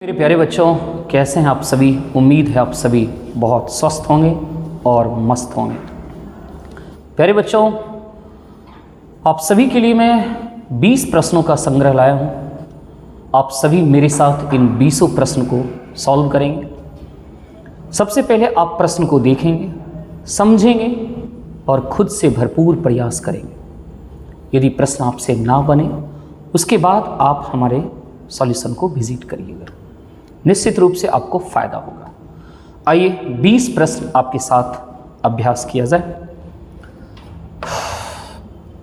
मेरे प्यारे बच्चों, कैसे हैं आप सभी। उम्मीद है आप सभी बहुत स्वस्थ होंगे और मस्त होंगे। प्यारे बच्चों, आप सभी के लिए मैं 20 प्रश्नों का संग्रह लाया हूं। आप सभी मेरे साथ इन 20 प्रश्न को सॉल्व करेंगे। सबसे पहले आप प्रश्न को देखेंगे, समझेंगे और खुद से भरपूर प्रयास करेंगे। यदि प्रश्न आपसे ना बने उसके बाद आप हमारे सॉल्यूशन को विजिट करिएगा, निश्चित रूप से आपको फायदा होगा। आइए 20 प्रश्न आपके साथ अभ्यास किया जाए।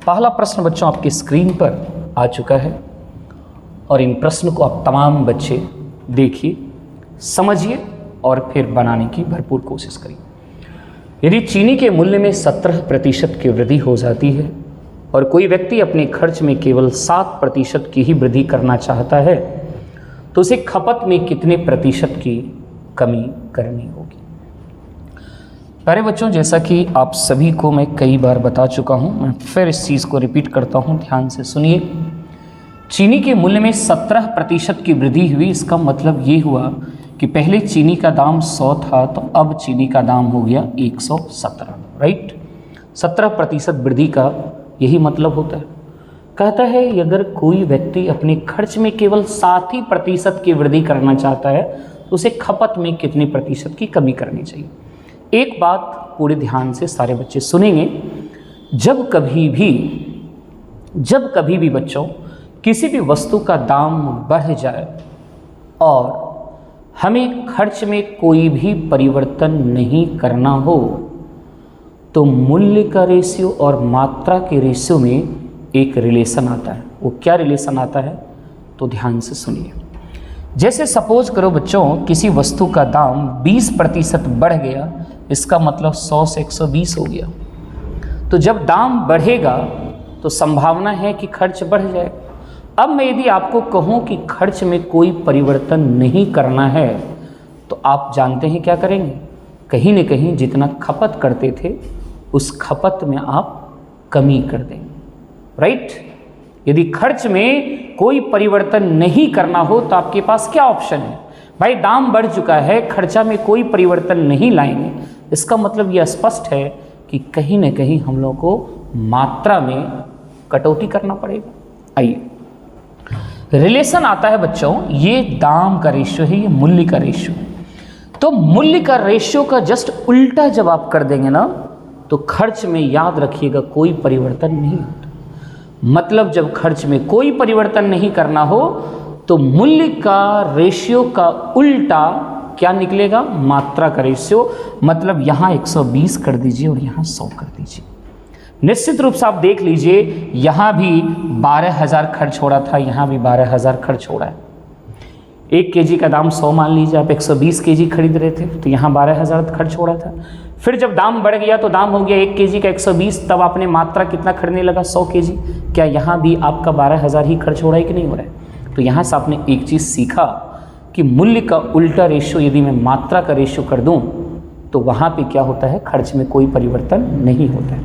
पहला प्रश्न बच्चों आपकी स्क्रीन पर आ चुका है और इन प्रश्न को आप तमाम बच्चे देखिए, समझिए और फिर बनाने की भरपूर कोशिश करिए। यदि चीनी के मूल्य में 17% की वृद्धि हो जाती है और कोई व्यक्ति अपने खर्च में केवल 7% की ही वृद्धि करना चाहता है तो उसे खपत में कितने प्रतिशत की कमी करनी होगी। प्यारे बच्चों, जैसा कि आप सभी को मैं कई बार बता चुका हूं, मैं फिर इस चीज़ को रिपीट करता हूं, ध्यान से सुनिए। चीनी के मूल्य में 17% की वृद्धि हुई। इसका मतलब ये हुआ कि पहले चीनी का दाम 100 था तो अब चीनी का दाम हो गया 117, राइट। 17% वृद्धि का यही मतलब होता है। कहता है अगर कोई व्यक्ति अपने खर्च में केवल 7% की वृद्धि करना चाहता है तो उसे खपत में कितने प्रतिशत की कमी करनी चाहिए। एक बात पूरे ध्यान से सारे बच्चे सुनेंगे। जब कभी भी बच्चों किसी भी वस्तु का दाम बढ़ जाए और हमें खर्च में कोई भी परिवर्तन नहीं करना हो तो मूल्य का रेशियो और मात्रा के रेशियो में एक रिलेशन आता है। वो क्या रिलेशन आता है तो ध्यान से सुनिए। जैसे सपोज करो बच्चों, किसी वस्तु का दाम 20% बढ़ गया, इसका मतलब 100 से 120 हो गया। तो जब दाम बढ़ेगा तो संभावना है कि खर्च बढ़ जाएगा। अब मैं यदि आपको कहूँ कि खर्च में कोई परिवर्तन नहीं करना है तो आप जानते हैं क्या करेंगे। कहीं न कहीं जितना खपत करते थे उस खपत में आप कमी कर देंगे, राइट। यदि खर्च में कोई परिवर्तन नहीं करना हो तो आपके पास क्या ऑप्शन है। भाई दाम बढ़ चुका है, खर्चा में कोई परिवर्तन नहीं लाएंगे, इसका मतलब यह स्पष्ट है कि कहीं न कहीं हम लोग को मात्रा में कटौती करना पड़ेगा। आइए, रिलेशन आता है बच्चों, ये दाम का रेशियो है, ये मूल्य का रेशियो है। तो मूल्य का रेशियो का जस्ट उल्टा जब आप कर देंगे ना तो खर्च में याद रखिएगा कोई परिवर्तन नहीं होता। मतलब जब खर्च में कोई परिवर्तन नहीं करना हो तो मूल्य का रेशियो का उल्टा क्या निकलेगा, मात्रा का रेशियो। मतलब यहाँ 120 कर दीजिए और यहाँ 100 कर दीजिए। निश्चित रूप से आप देख लीजिए, यहाँ भी 12,000 खर्च हो रहा था, यहाँ भी 12,000 खर्च हो रहा है। 1 kg का दाम 100 मान लीजिए, आप 120 kg खरीद रहे थे तो यहाँ 12,000 खर्च हो रहा था। फिर जब दाम बढ़ गया तो दाम हो गया 1 kg का 120, तब आपने मात्रा कितना खरीदने लगा, 100 kg। क्या यहाँ भी आपका 12,000 ही खर्च हो रहा है कि नहीं हो रहा है। तो यहाँ से आपने एक चीज़ सीखा कि मूल्य का उल्टा रेशियो यदि मैं मात्रा का रेशियो कर दूँ तो वहाँ पे क्या होता है, खर्च में कोई परिवर्तन नहीं होता है।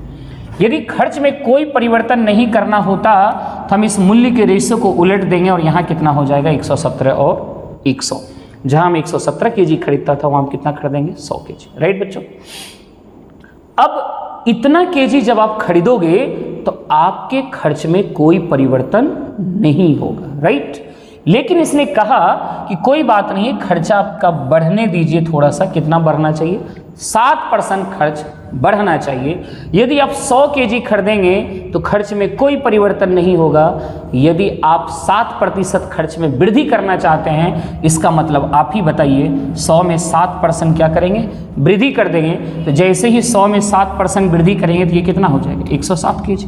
यदि खर्च में कोई परिवर्तन नहीं करना होता तो हम इस मूल्य के रेशियो को उलट देंगे और यहाँ कितना हो जाएगा, 117 और 100। जहाँ हम 117 kg खरीदता था वहाँ हम कितना खरीदेंगे, 100 kg, राइट बच्चों। अब इतना kg जब आप खरीदोगे तो आपके खर्च में कोई परिवर्तन नहीं होगा, राइट। लेकिन इसने कहा कि कोई बात नहीं, खर्चा आपका बढ़ने दीजिए थोड़ा सा। कितना बढ़ना चाहिए, 7% खर्च बढ़ना चाहिए। यदि आप 100 kg खरीदेंगे तो खर्च में कोई परिवर्तन नहीं होगा। यदि आप 7% खर्च में वृद्धि करना चाहते हैं, इसका मतलब आप ही बताइए, 100 में 7% क्या करेंगे, वृद्धि कर देंगे। तो जैसे ही 100 में 7% वृद्धि करेंगे तो ये कितना हो जाएगा, 107 kg।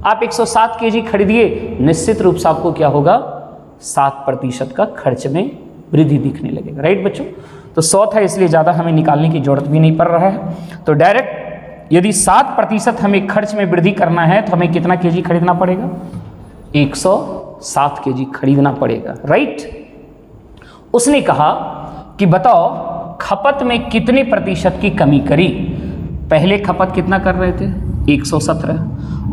आप 107 kg खरीदिए, निश्चित रूप से आपको क्या होगा, 7% का खर्च में वृद्धि दिखने लगेगा, राइट बच्चों। तो 100 था इसलिए ज़्यादा हमें निकालने की जरूरत भी नहीं पड़ रहा है। तो डायरेक्ट यदि 7% हमें खर्च में वृद्धि करना है तो हमें कितना kg खरीदना पड़ेगा, 107 kg खरीदना पड़ेगा, राइट। उसने कहा कि बताओ खपत में कितने प्रतिशत की कमी करी। पहले खपत कितना कर रहे थे, 117।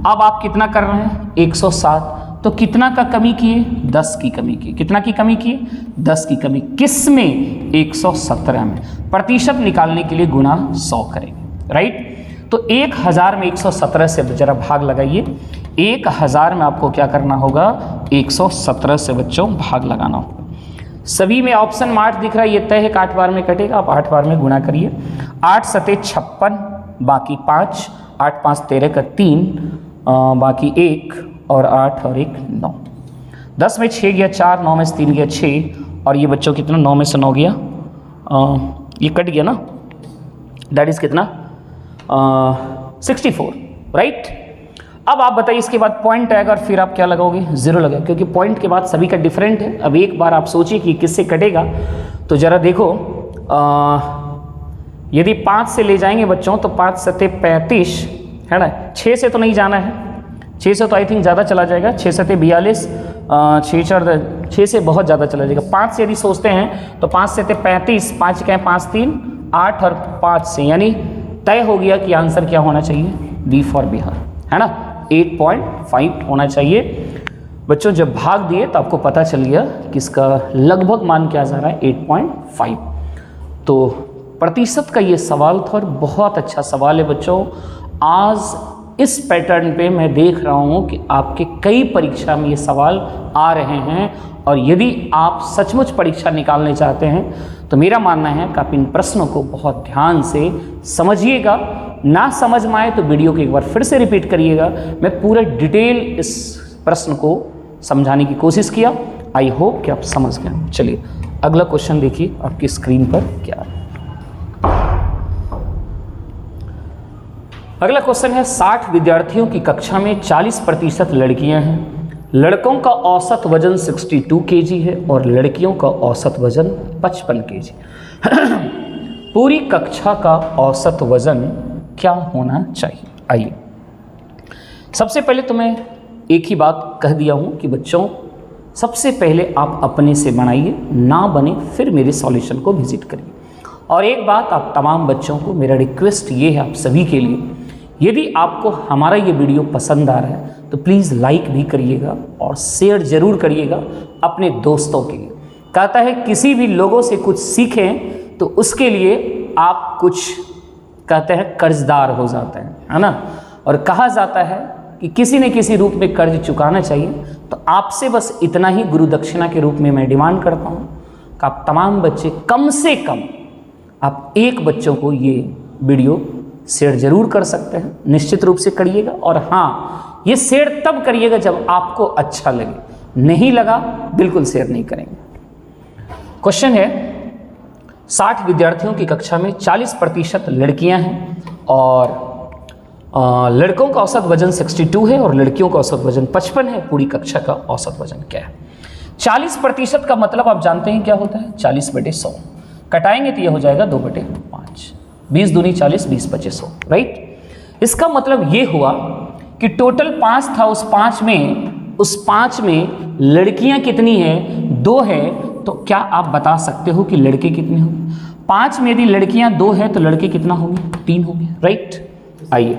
अब आप कितना कर रहे हैं, 107। तो कितना का कमी किए, 10 की कमी की। कितना की कमी किए, 10 की कमी। किस में, 117 में। प्रतिशत निकालने के लिए गुना 100 करेंगे, राइट। तो 1000 में 117 से जरा भाग लगाइए। 1000 में आपको क्या करना होगा, 117 से बच्चों भाग लगाना होगा। सभी में ऑप्शन में 8 दिख रहा है, ये तय है कि 8 बार में कटेगा, आप 8 बार में गुना करिए। 8 सते 56, बाकी 5, 8 5 13 का 3, बाकी 1 और 8 और 1 9। 10 में 6 गया 4, 9 में से 3 गया 6, और ये बच्चों कितना, 9 में से 9 गया, ये कट गया ना, दैट इज कितना, 64, राइट। अब आप बताइए इसके बाद पॉइंट आएगा और फिर आप क्या लगाओगे, 0 लगाओगे, क्योंकि पॉइंट के बाद सभी का डिफरेंट है। अब एक बार आप सोचिए कि किससे कटेगा, तो जरा देखो, यदि 5 से ले जाएंगे बच्चों तो 5 सते 35 है ना, 6 से तो नहीं जाना है, 6 से तो आई थिंक ज़्यादा चला जाएगा, 6 सते 42, 6 से बहुत ज़्यादा चला जाएगा। 5 से यदि सोचते हैं तो 5 सते 35, 5 क्या है 5 3 8 और 5 से, यानी तय हो गया कि आंसर क्या होना चाहिए, बी फॉर बिहार, है ना, 8.5 होना चाहिए। बच्चों जब भाग दिए तो आपको पता चल गया कि इसका लगभग मान क्या जा रहा है, 8.5। तो प्रतिशत का ये सवाल था और बहुत अच्छा सवाल है बच्चों। आज इस पैटर्न पे मैं देख रहा हूँ कि आपके कई परीक्षा में ये सवाल आ रहे हैं, और यदि आप सचमुच परीक्षा निकालने चाहते हैं तो मेरा मानना है कि आप इन प्रश्नों को बहुत ध्यान से समझिएगा। ना समझ में आए तो वीडियो को एक बार फिर से रिपीट करिएगा। मैं पूरा डिटेल इस प्रश्न को समझाने की कोशिश किया। आई होप कि आप समझ गए। चलिए अगला क्वेश्चन देखिए आपकी स्क्रीन पर क्या है। अगला क्वेश्चन है, 60 विद्यार्थियों की कक्षा में 40% लड़कियां हैं। लड़कों का औसत वजन 62 kg है और लड़कियों का औसत वजन 55 kg। पूरी कक्षा का औसत वजन क्या होना चाहिए? आइए, सबसे पहले तो मैं एक ही बात कह दिया हूं कि बच्चों सबसे पहले आप अपने से बनाइए, ना बने फिर मेरे सॉल्यूशन को विजिट करिए। और एक बात आप तमाम बच्चों को मेरा रिक्वेस्ट ये है आप सभी के लिए, यदि आपको हमारा ये वीडियो पसंद आ रहा है तो प्लीज़ लाइक भी करिएगा और शेयर ज़रूर करिएगा अपने दोस्तों के लिए। कहता है किसी भी लोगों से कुछ सीखें तो उसके लिए आप कुछ कहते हैं कर्जदार हो जाते हैं, है ना। और कहा जाता है कि किसी न किसी रूप में कर्ज चुकाना चाहिए। तो आपसे बस इतना ही गुरु दक्षिणा के रूप में मैं डिमांड करता हूँ कि आप तमाम बच्चे कम से कम आप एक बच्चों को ये वीडियो शेयर जरूर कर सकते हैं, निश्चित रूप से करिएगा। और हाँ, ये शेयर तब करिएगा जब आपको अच्छा लगे, नहीं लगा बिल्कुल शेयर नहीं करेंगे। क्वेश्चन है, 60 विद्यार्थियों की कक्षा में 40% लड़कियां हैं और लड़कों का औसत वजन 62 है और लड़कियों का औसत वजन 55 है। पूरी कक्षा का औसत वजन क्या है? 40% का मतलब आप जानते हैं क्या होता है, 40/100 कटाएंगे तो यह हो जाएगा 2/5। 20 दूनी 40, 20 25 100, राइट। इसका मतलब ये हुआ कि टोटल 5 था, उस 5 में लड़कियां कितनी हैं, 2 है। तो क्या आप बता सकते हो कि लड़के कितने होंगे? 5 में यदि लड़कियां 2 है तो लड़के कितना होंगे, 3 होंगे, राइट। आइए,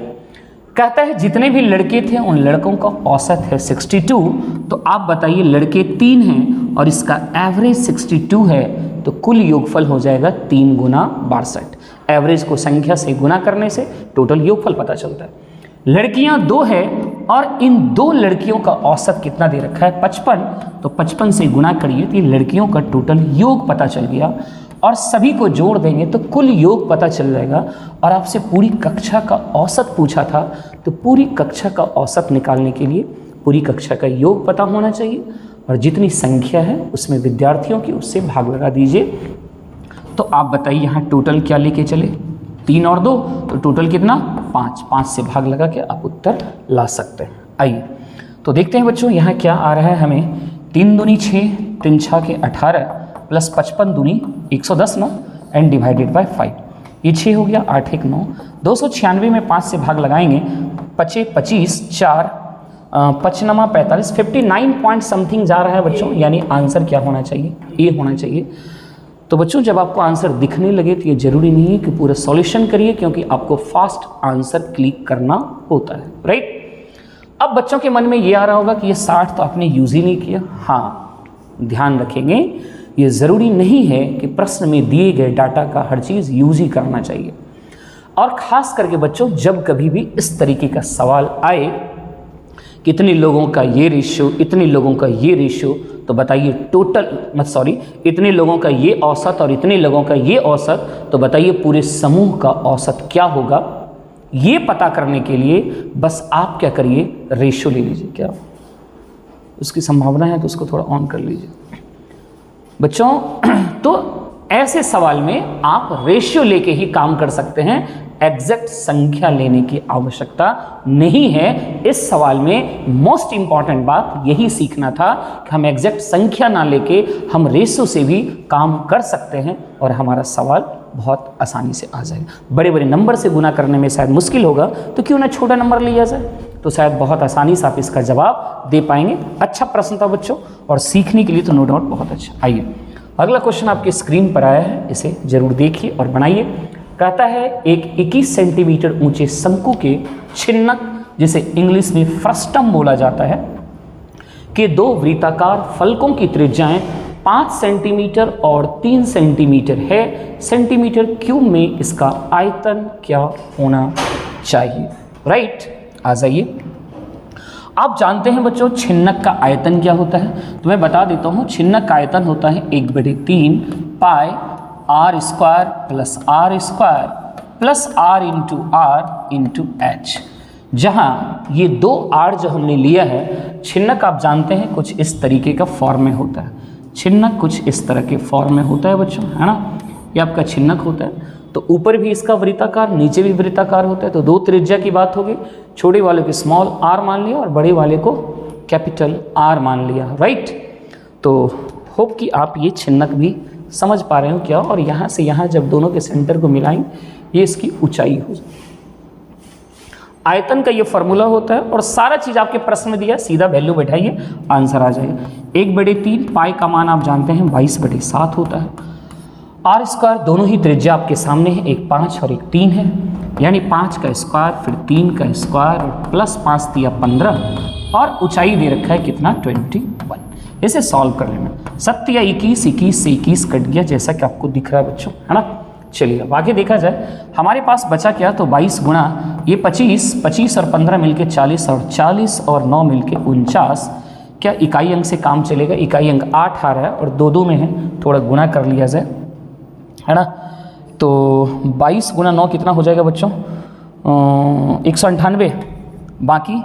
कहता है जितने भी लड़के थे उन लड़कों का औसत है 62। तो आप बताइए लड़के 3 हैं और इसका एवरेज 62 है, तो कुल योगफल हो जाएगा 3 गुना 62। एवरेज को संख्या से गुना करने से टोटल योगफल पता चलता है। लड़कियां 2 है और इन 2 लड़कियों का औसत कितना दे रखा है, 55। तो 55 से गुना करिए तो लड़कियों का टोटल योग पता चल गया और सभी को जोड़ देंगे तो कुल योग पता चल जाएगा। और आपसे पूरी कक्षा का औसत पूछा था, तो पूरी कक्षा का औसत निकालने के लिए पूरी कक्षा का योग पता होना चाहिए और जितनी संख्या है उसमें विद्यार्थियों की उससे भाग लगा दीजिए। तो आप बताइए यहाँ टोटल क्या लेके चले, 3 और 2, तो टोटल कितना, 5। 5 से भाग लगा के आप उत्तर ला सकते हैं। आइए तो देखते हैं बच्चों यहाँ क्या आ रहा है हमें। 3 दूनी 6, 3 6 के 18 प्लस 55 दूनी 110 ना, एंड डिवाइडेड बाय 5। ये 6 हो गया, 8 1 9। 296 में 5 से भाग लगाएंगे, 5 25 4 5 9 45, 59 पॉइंट समथिंग जा रहा है बच्चों। यानी आंसर क्या होना चाहिए, ए होना चाहिए। तो बच्चों जब आपको आंसर दिखने लगे तो ये जरूरी नहीं है कि पूरा सॉल्यूशन करिए, क्योंकि आपको फास्ट आंसर क्लिक करना होता है, राइट। अब बच्चों के मन में ये आ रहा होगा कि ये 60 तो आपने यूज़ ही नहीं किया। हाँ, ध्यान रखेंगे, ये ज़रूरी नहीं है कि प्रश्न में दिए गए डाटा का हर चीज़ यूज़ ही करना चाहिए। और ख़ास करके बच्चों, जब कभी भी इस तरीके का सवाल आए कि इतने लोगों का ये रेशियो, इतने लोगों का ये रेशियो, तो बताइए इतने लोगों का ये औसत और इतने लोगों का ये औसत, तो बताइए पूरे समूह का औसत क्या होगा। ये पता करने के लिए बस आप क्या करिए, रेशियो ले लीजिए। क्या उसकी संभावना है तो उसको थोड़ा ऑन कर लीजिए बच्चों। तो ऐसे सवाल में आप रेशियो लेके ही काम कर सकते हैं, एग्जैक्ट संख्या लेने की आवश्यकता नहीं है। इस सवाल में मोस्ट इंपॉर्टेंट बात यही सीखना था कि हम एग्जैक्ट संख्या ना लेके हम रेशियो से भी काम कर सकते हैं और हमारा सवाल बहुत आसानी से आ जाएगा। बड़े बड़े नंबर से गुना करने में शायद मुश्किल होगा, तो क्यों ना छोटा नंबर लिया जाए, तो शायद बहुत आसानी से आप इसका जवाब दे पाएंगे। अच्छा प्रश्न था बच्चों, और सीखने के लिए तो नो डाउट बहुत अच्छा। आइए अगला क्वेश्चन आपके स्क्रीन पर आया है, इसे जरूर देखिए और बनाइए। कहता है एक 21 सेंटीमीटर ऊंचे शंकु के छिन्नक, जिसे इंग्लिश में फ्रस्टम बोला जाता है, के दो वृत्ताकार फलकों की त्रिज्याएं 5 सेंटीमीटर और 3 सेंटीमीटर है। सेंटीमीटर क्यूब में इसका आयतन क्या होना चाहिए। राइट, आ जाइए। आप जानते हैं बच्चों छिन्नक का आयतन क्या होता है, तो मैं बता देता हूँ। छिन्नक का आयतन होता है 1/3 पाई r square plus r square plus r into h, जहाँ ये दो r जो हमने लिया है, छिन्नक आप जानते हैं कुछ इस तरीके का फॉर्म में होता है। छिन्नक कुछ इस तरह के फॉर्म में होता है बच्चों, है ना। ये आपका छिन्नक होता है, तो ऊपर भी इसका वृत्ताकार, नीचे भी वृत्ताकार होता है। तो दो त्रिज्या की बात होगी, छोटे वाले को स्मॉल r मान लिया और बड़े वाले को कैपिटल R मान लिया। राइट, तो होप कि आप ये छिन्नक भी समझ पा रहे हो क्या। और यहाँ से यहाँ जब दोनों के सेंटर को मिलाएं, ये इसकी ऊंचाई हो जाए। आयतन का ये फॉर्मूला होता है और सारा चीज़ आपके प्रश्न में दिया, सीधा वैल्यू बैठाइए, आंसर आ जाएगा। 1/3 पाई का मान आप जानते हैं 22/7 होता है। r स्क्वायर, दोनों ही त्रिज्या आपके सामने है, एक 5 और एक 3 है, यानी 5 का स्क्वायर फिर 3 का स्क्वायर और प्लस 5 दिया 15, और ऊंचाई दे रखा है कितना 21। इसे सॉल्व कर लेना। 7 या 21, 21 से 21 कट गया, जैसा कि आपको दिख रहा है बच्चों, है ना। चलिए अब आगे देखा जाए, हमारे पास बचा क्या, तो 22 गुणा ये 25 और 15 मिलके 40 और 40 और 9 मिलके 49। क्या इकाई अंक से काम चलेगा? इकाई अंक 8 आ रहा है और 2 में है, थोड़ा गुणा कर लिया जाए, है ना। तो 22 गुणा 9 कितना हो जाएगा बच्चों, 198, बाकी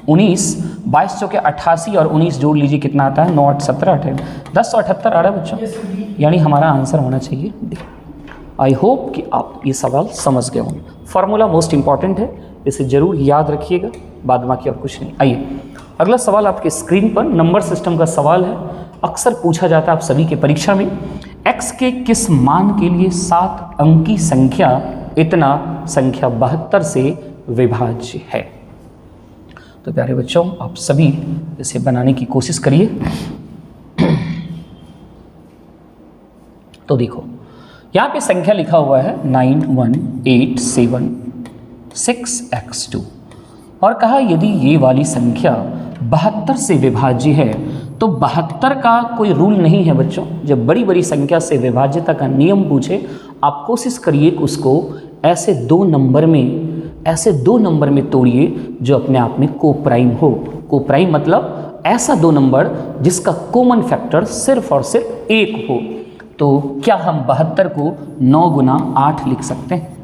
19, 22 चौके 88 और 19 जोड़ लीजिए कितना आता है, 9 8 17 18 1078 आ रहा है बच्चों, यानी हमारा आंसर होना चाहिए। आई होप कि आप ये सवाल समझ गए होंगे। फार्मूला मोस्ट इंपॉर्टेंट है, इसे जरूर याद रखिएगा, बाद बाकी और कुछ नहीं। आइए अगला सवाल आपके स्क्रीन पर नंबर सिस्टम का सवाल है, अक्सर पूछा जाता है आप सभी के परीक्षा में। x के किस मान के लिए 7 अंकी संख्या इतना संख्या 72 से विभाज्य है। तो प्यारे बच्चों, आप सभी इसे बनाने की कोशिश करिए। तो देखो यहाँ पे संख्या लिखा हुआ है 91876x2 और कहा यदि ये वाली संख्या 72 से विभाज्य है, तो 72 का कोई रूल नहीं है बच्चों। जब बड़ी बड़ी संख्या से विभाज्यता का नियम पूछे, आप कोशिश करिए कि उसको ऐसे दो नंबर में तोड़िए जो अपने आप में कोप्राइम हो। कोप्राइम मतलब ऐसा दो नंबर जिसका कॉमन फैक्टर सिर्फ और सिर्फ 1 हो। तो क्या हम 72 को 9 गुना 8 लिख सकते हैं?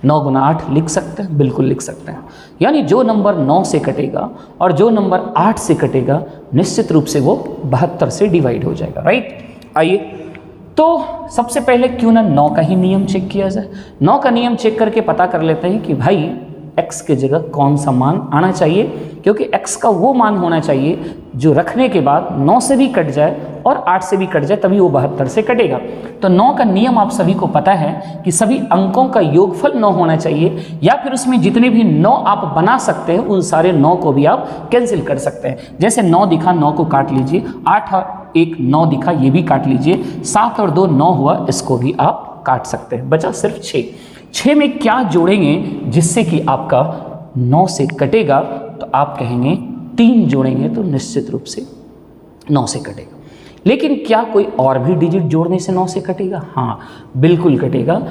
9 गुना 8 लिख सकते हैं, बिल्कुल लिख सकते हैं। यानी जो नंबर 9 से कटेगा और जो नंबर 8 से कटेगा, निश्चित रूप से वो 72 से डिवाइड हो जाएगा। राइट, आइए तो सबसे पहले क्यों ना 9 का ही नियम चेक किया जाए। 9 का नियम चेक करके पता कर लेते हैं कि भाई x के जगह कौन सा मान आना चाहिए, क्योंकि x का वो मान होना चाहिए जो रखने के बाद 9 से भी कट जाए और 8 से भी कट जाए, तभी वो 72 से कटेगा। तो 9 का नियम आप सभी को पता है कि सभी अंकों का योगफल 9 होना चाहिए, या फिर उसमें जितने भी 9 आप बना सकते हैं उन सारे 9 को भी आप कैंसिल कर सकते हैं। जैसे 9 दिखा, 9 को काट लीजिए, 8 और 1 9 दिखा, ये भी काट लीजिए, 7 और 2 9 हुआ, इसको भी आप काट सकते हैं। बचा सिर्फ 6 में क्या जोड़ेंगे जिससे कि आपका 9 से कटेगा, तो आप कहेंगे 3 जोड़ेंगे तो निश्चित रूप से 9 से कटेगा। लेकिन क्या कोई और भी डिजिट जोड़ने से 9 से कटेगा? हाँ, बिल्कुल कटेगा।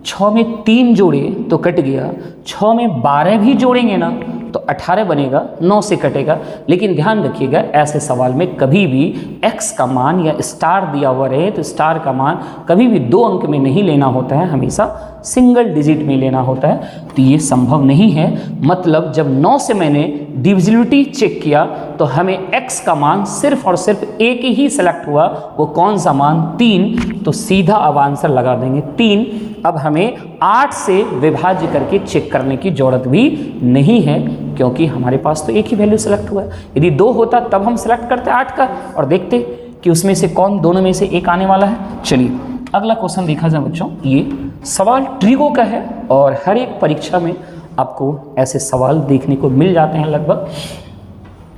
6 में 3 जोड़े तो कट गया, 6 में 12 भी जोड़ेंगे ना तो 18 बनेगा, 9 से कटेगा। लेकिन ध्यान रखिएगा, ऐसे सवाल में कभी भी x का मान या स्टार दिया हुआ रहे तो स्टार का मान कभी भी 2 अंक में नहीं लेना होता है, हमेशा सिंगल डिजिट में लेना होता है। तो ये संभव नहीं है। मतलब जब 9 से मैंने डिविजिबिलिटी चेक किया तो हमें x का मान सिर्फ और सिर्फ एक ही सेलेक्ट हुआ, वो कौन सा मान? 3। तो सीधा अब आंसर लगा देंगे 3। अब हमें 8 से विभाज्य करके चेक करने की जरूरत भी नहीं है, क्योंकि हमारे पास तो एक ही वैल्यू सेलेक्ट हुआ है। यदि 2 होता तब हम सेलेक्ट करते 8 का और देखते कि उसमें से कौन दोनों में से एक आने वाला है। चलिए अगला क्वेश्चन देखा जाए बच्चों। ये सवाल ट्रिगो का है और हर एक परीक्षा में आपको ऐसे सवाल देखने को मिल जाते हैं लगभग।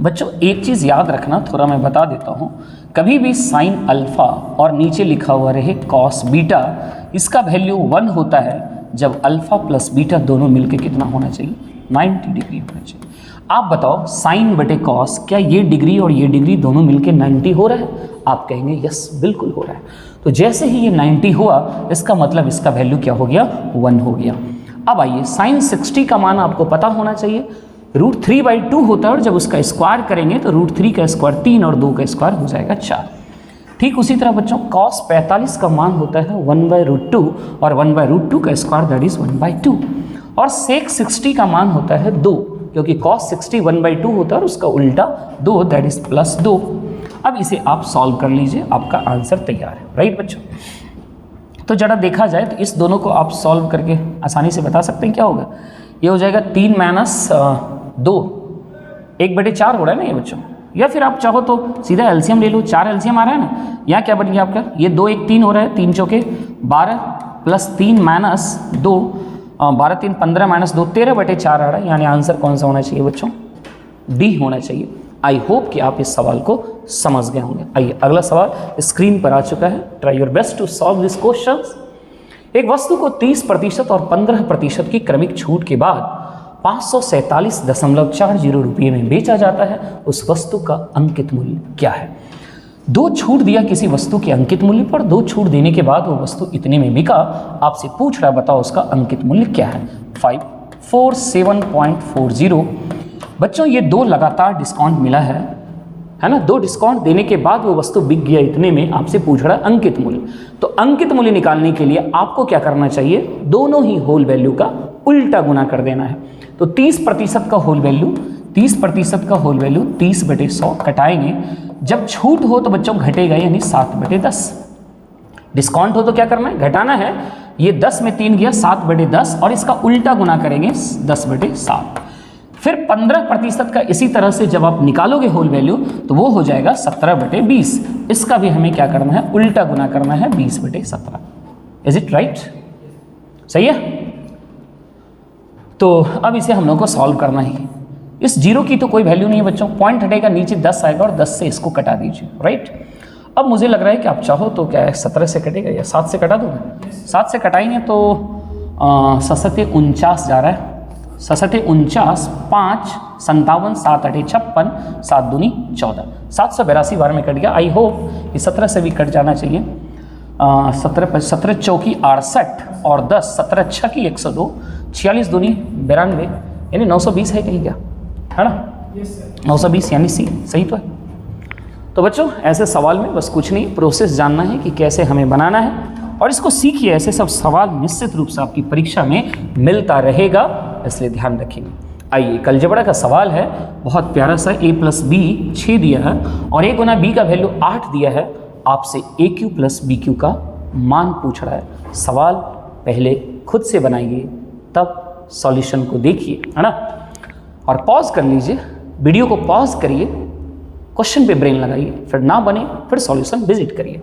बच्चों एक चीज़ याद रखना, थोड़ा मैं बता देता हूँ, कभी भी साइन अल्फा और नीचे लिखा हुआ रहे कॉस बीटा, इसका वैल्यू 1 होता है जब अल्फा प्लस बीटा दोनों मिलकर कितना होना चाहिए? 90 डिग्री होना चाहिए। आप बताओ साइन बटे कॉस, क्या ये डिग्री और ये डिग्री दोनों मिलकर 90 हो रहा है? आप कहेंगे यस बिल्कुल हो रहा है। तो जैसे ही ये 90 हुआ, इसका मतलब इसका वैल्यू क्या हो गया? 1 हो गया। अब आइए, साइन 60 का मान आपको पता होना चाहिए, √3/2 होता है और जब उसका स्क्वायर करेंगे तो √3 का स्क्वायर 3 और 2 का स्क्वायर हो जाएगा 4। ठीक उसी तरह बच्चों cos 45 का मान होता है 1/√2 और 1/√2 का स्क्वायर दैट इज 1/2। और sec 60 का मान होता है 2, क्योंकि cos 60 1/2 होता है और उसका उल्टा 2 दैट इज +2। अब इसे आप सॉल्व कर लीजिए, आपका आंसर तैयार है। राइट बच्चों, तो जरा देखा जाए तो इस दोनों को आप सॉल्व करके आसानी से बता सकते हैं क्या होगा। ये हो जाएगा 3 - 2, 1/4 हो रहा है ना ये बच्चों। या फिर आप चाहो तो सीधा एलसीएम ले लो, 4 एलसीएम आ रहा है ना। यहाँ क्या बन गया आपका? ये 2 1 3 हो रहा है, 3 चौके 12 + 3 - 2, 12 3 15 - 2 13/4 आ रहा है। यानी आंसर कौन सा होना चाहिए बच्चों? डी होना चाहिए। आई होप कि आप इस सवाल को समझ गए होंगे। आइए अगला सवाल स्क्रीन पर आ चुका है। Try your best to solve this question. एक वस्तु को 30% और 15% की क्रमिक छूट के बाद 547.40 रुपये में बेचा जाता है। उस वस्तु का अंकित मूल्य क्या है? 2 छूट दिया किसी वस्तु के अंकित मूल्य पर, 2 छूट देने के बाद वो वस्तु इतने में बिका। आपसे पूछ रहा है बताओ उसका अंकित मूल्य क्या है? 547.40। बच्चों ये 2 लगातार डिस्काउंट मिला है ना। 2 डिस्काउंट देने के बाद वो वस्तु बिक गया इतने में, आपसे पूछ रहा है अंकित मूल्य। तो अंकित मूल्य निकालने के लिए आपको क्या करना चाहिए? दोनों ही होल वैल्यू का उल्टा गुना कर देना है। तो 30% का होल वैल्यू 30/100 कटाएंगे। जब छूट हो तो बच्चों घटेगा, यानी 7/10। डिस्काउंट हो तो क्या करना है? घटाना है। ये 10 में 3 गया 7/10 और इसका उल्टा गुना करेंगे 10/7। फिर 15% का इसी तरह से जब आप निकालोगे होल वैल्यू तो वो हो जाएगा 17/20। इसका भी हमें क्या करना है? उल्टा गुना करना है 20/17। Is it right? सही है। तो अब इसे हम लोग को सॉल्व करना ही। इस 0 की तो कोई वैल्यू नहीं है बच्चों, पॉइंट हटेगा, नीचे 10 आएगा और 10 से इसको कटा दीजिए। राइट। अब मुझे लग रहा है कि आप चाहो तो क्या है 17 से कटेगा या 7 से कटा दोगे? 7 से कटाएंगे तो 7 जा रहा है। 7 49 5 57 7 8 56 7 दूनी 14, 782 बार में कट गया। आई होप कि 17 से भी कट जाना चाहिए। 17 चौकी 68 और 10 17 6 की 102, 46 दूनी 92, यानी 920 है कहीं क्या, है ना? 920 यानी सी सही तो है। तो बच्चों ऐसे सवाल में बस कुछ नहीं, प्रोसेस जानना है कि कैसे हमें बनाना है और इसको सीखिए। ऐसे सब सवाल निश्चित रूप से आपकी परीक्षा में मिलता रहेगा, इसलिए ध्यान रखेंगे। आइए अलजेब्रा का सवाल है, बहुत प्यारा सा। a + b 6 दिया है और a गुना b का वैल्यू 8 दिया है। आपसे AQ + BQ का मान पूछ रहा है। सवाल पहले खुद से बनाइए, तब सॉल्यूशन को देखिए, है ना? और पॉज कर लीजिए, वीडियो को पॉज करिए, क्वेश्चन पे ब्रेन लगाइए, फिर ना बने फिर सॉल्यूशन विजिट करिए।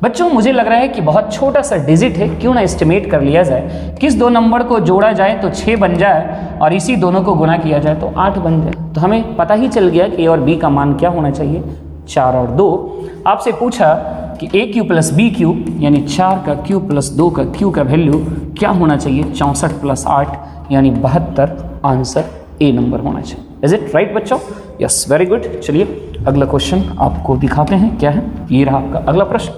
बच्चों मुझे लग रहा है कि बहुत छोटा सा डिजिट है, क्यों ना एस्टिमेट कर लिया जाए। किस 2 नंबर को जोड़ा जाए तो 6 बन जाए और इसी दोनों को गुना किया जाए तो 8 बन जाए। तो हमें पता ही चल गया कि A और B का मान क्या होना चाहिए, 4 और 2। आपसे पूछा कि AQ + BQ यानी 4 का Q + 2 का Q का वैल्यू क्या होना चाहिए, 64 + 8 यानी 72। आंसर A नंबर होना चाहिए। इज इट राइट बच्चों? Yes, very good. चलिए अगला क्वेश्चन आपको दिखाते हैं क्या है। ये रहा आपका अगला प्रश्न।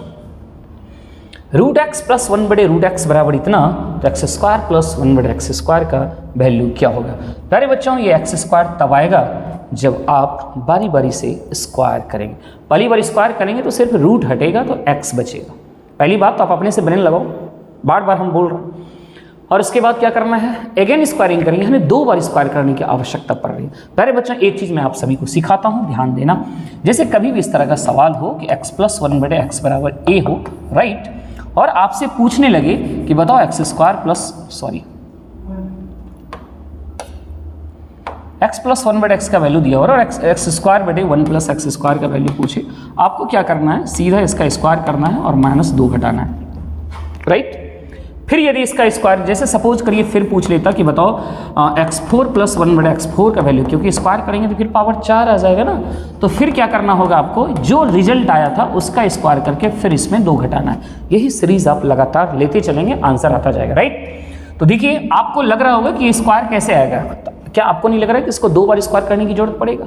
रूट एक्स प्लस 1/√x बराबर इतना, तो एक्स स्क्वायर प्लस 1/x² का वैल्यू क्या होगा? प्यारे बच्चों, ये एक्स स्क्वायर तब आएगा जब आप बारी बारी से स्क्वायर करेंगे। पहली बार स्क्वायर करेंगे तो सिर्फ रूट हटेगा तो एक्स बचेगा। पहली बात तो आप अपने से ब्रेन लगाओ, बार बार हम बोल रहे हैं। और उसके बाद क्या करना है, अगेन स्क्वायरिंग करेंगे। हमें 2 बार स्क्वायर करने की आवश्यकता पड़ रही है। प्यारे बच्चों, एक चीज़ मैं आप सभी को सिखाता हूँ, ध्यान देना। जैसे कभी भी इस तरह का सवाल हो कि x प्लस 1/x बराबर a हो, राइट, और आपसे पूछने लगे कि बताओ x प्लस 1/x का वैल्यू दिया और x² 1 + x² का वैल्यू पूछे, आपको क्या करना है, सीधा इसका स्क्वायर करना है और -2 घटाना है, राइट। फिर यदि इसका स्क्वायर, जैसे सपोज करिए फिर पूछ लेता कि बताओ x4 + 1/x4 का वैल्यू, क्योंकि स्क्वायर करेंगे तो फिर पावर 4 आ जाएगा ना, तो फिर क्या करना होगा आपको, जो रिजल्ट आया था उसका स्क्वायर करके फिर इसमें 2 घटाना है। यही सीरीज आप लगातार लेते चलेंगे, आंसर आता जाएगा, राइट। तो देखिए आपको लग रहा होगा कि स्क्वायर कैसे आएगा, क्या आपको नहीं लग रहा है कि इसको 2 बार स्क्वायर करने की जरूरत पड़ेगा?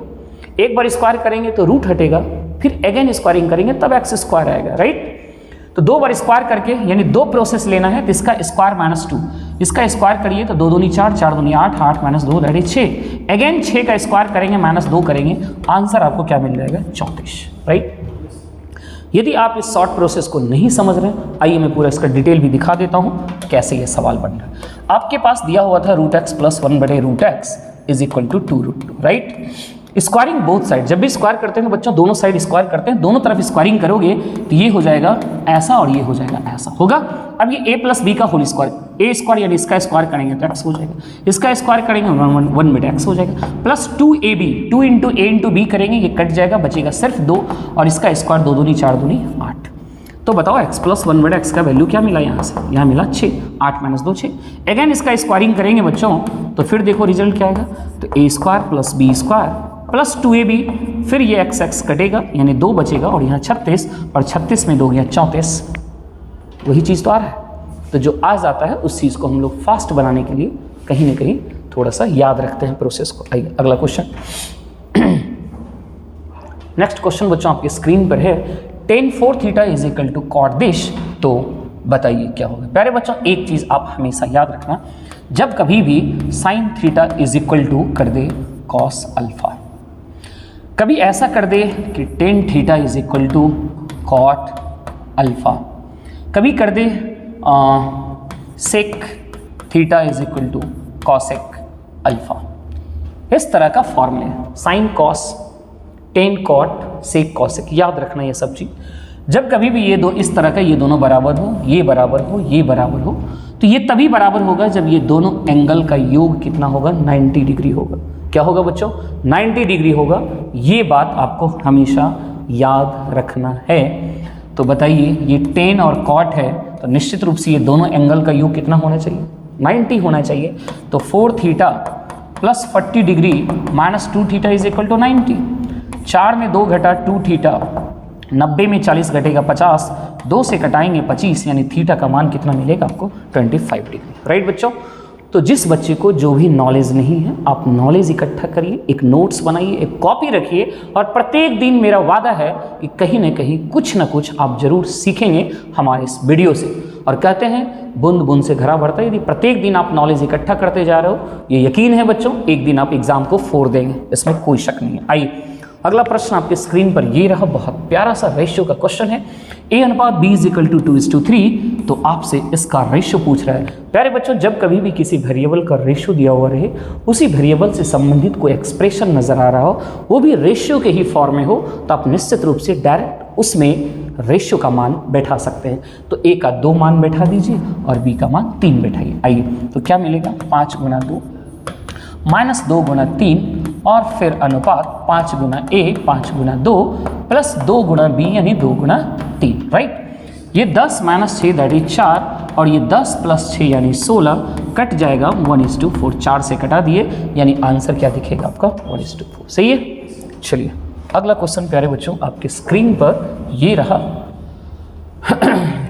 एक बार स्क्वायर करेंगे तो रूट हटेगा, फिर अगेन स्क्वायरिंग करेंगे तब x² आएगा, राइट। तो 2 बार स्क्वायर करके, यानी 2 प्रोसेस लेना है, तो इसका स्क्वायर -2, इसका स्क्वायर करिए तो 2 दूनी 4, 4 दूनी 8, 8 - 2 दैट इज 6। अगेन 6 का स्क्वायर करेंगे, -2 करेंगे, आंसर आपको क्या मिल जाएगा, 34, राइट। यदि आप इस शॉर्ट प्रोसेस को नहीं समझ रहे हैं, आइए मैं पूरा इसका डिटेल भी दिखा देता हूँ कैसे ये सवाल बन रहा है। आपके पास दिया हुआ था root x plus 1/√x is equal to 2√2, right. Squaring both side, जब भी स्क्वायर करते हैं बच्चों, दोनों साइड स्क्वायर करते हैं, दोनों तरफ स्क्वायरिंग करोगे तो ये हो जाएगा ऐसा और ये हो जाएगा ऐसा होगा। अब ये a + b का होल स्क्वायर, a² यानी इसका स्क्वायर करेंगे तो x हो जाएगा, इसका स्क्वायर करेंगे 1/x हो जाएगा, प्लस 2ab, 2 × a × b करेंगे, ये कट जाएगा, बचेगा सिर्फ 2, और इसका स्क्वायर 2 दूनी 4 दूनी 8। तो बताओ x प्लस 1/x का वैल्यू क्या मिला यहाँ से, यहाँ मिला 6, 8 - 2 6। अगेन इसका स्क्वायरिंग करेंगे बच्चों, तो फिर देखो रिजल्ट क्या आएगा, तो a² + b² प्लस 2ab, फिर ये x कटेगा यानी 2 बचेगा, और यहाँ 36, और 36 में 2 गया 34, वही चीज़ तो आ रहा है। तो जो आ जाता है उस चीज़ को हम लोग फास्ट बनाने के लिए कहीं ना कहीं थोड़ा सा याद रखते हैं प्रोसेस को। आइए अगला क्वेश्चन। नेक्स्ट क्वेश्चन बच्चों आपके स्क्रीन पर है, tan 4 theta is equal to cot दिश, तो बताइए क्या होगा। प्यारे बच्चों, एक चीज़ आप हमेशा याद रखना, जब कभी भी sin theta is equal to कर दे cos अल्फा, कभी ऐसा कर दे कि tan theta is equal to cot alpha, कभी कर दे sec theta is equal to cosec alpha. इस तरह का फॉर्मूला है, sin cos, tan cot, sec cosec, याद रखना ये सब चीज़। जब कभी भी ये दो इस तरह का, ये दोनों बराबर हो, ये बराबर हो, ये बराबर हो, तो ये तभी बराबर होगा जब ये दोनों एंगल का योग कितना होगा, 90 डिग्री होगा। क्या होगा बच्चों, 90 डिग्री होगा। ये बात आपको हमेशा याद रखना है। तो बताइए, ये tan और cot है, तो निश्चित रूप से ये दोनों एंगल का योग कितना होना चाहिए, 90 होना चाहिए। तो 4 theta plus 40 degree minus 2 theta is equal to 90। 4 में 2 घटा 2 थीटा, 90 में 40 घटेगा 50, 2 से कटाएंगे 25, यानी थीटा का मान कितना मिलेगा आपको, 25 डिग्री, राइट बच्चों। तो जिस बच्चे को जो भी नॉलेज नहीं है, आप नॉलेज इकट्ठा करिए, एक नोट्स बनाइए, एक कॉपी रखिए, और प्रत्येक दिन मेरा वादा है कि कहीं ना कहीं कुछ ना कुछ आप जरूर सीखेंगे हमारे इस वीडियो से। और कहते हैं बूंद बूंद से घड़ा भरता है, यदि प्रत्येक दिन आप नॉलेज इकट्ठा करते जा रहे हो, ये यकीन है बच्चों, एक दिन आप एग्जाम को फोड़ देंगे, इसमें कोई शक नहीं है। आइए अगला प्रश्न आपके स्क्रीन पर ये रहा, बहुत प्यारा सा रेशियो का क्वेश्चन है, a/b इज इक्वल टू 2:3। तो आपसे इसका रेशियो पूछ रहा है। प्यारे बच्चों, जब कभी भी किसी वेरिएबल का रेशियो दिया हुआ रहे, उसी वेरिएबल से संबंधित कोई एक्सप्रेशन नजर आ रहा हो, वो भी रेशियो के ही फॉर्म में हो, तो आप निश्चित रूप से डायरेक्ट उसमें रेशियो का मान बैठा सकते हैं। तो a का 2 मान बैठा दीजिए और b का मान 3 बैठाइए। आइए तो क्या मिलेगा, 5 × 2 माइनस 2 × 3, और फिर अनुपात 5 × a 5 × 2 प्लस 2 × b यानी 2 × 3, राइट। ये 10 - 6 दैट इज 4, और ये 10 + 6 यानी 16, कट जाएगा 1:4, 4 से कटा दिए, यानी आंसर क्या दिखेगा आपका, 1:4, सही है। चलिए अगला क्वेश्चन प्यारे बच्चों आपके स्क्रीन पर ये रहा।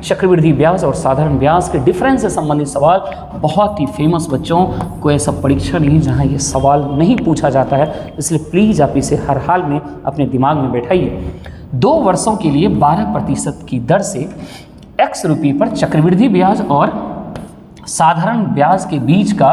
चक्रवृद्धि ब्याज और साधारण ब्याज के डिफरेंस से संबंधित सवाल बहुत ही फेमस बच्चों। कोई ऐसा परीक्षा नहीं जहां ये सवाल नहीं पूछा जाता है, इसलिए प्लीज़ आप इसे हर हाल में अपने दिमाग में बैठाइए। 2 वर्षों के लिए 12% की दर से x रुपये पर चक्रवृद्धि ब्याज और साधारण ब्याज के बीच का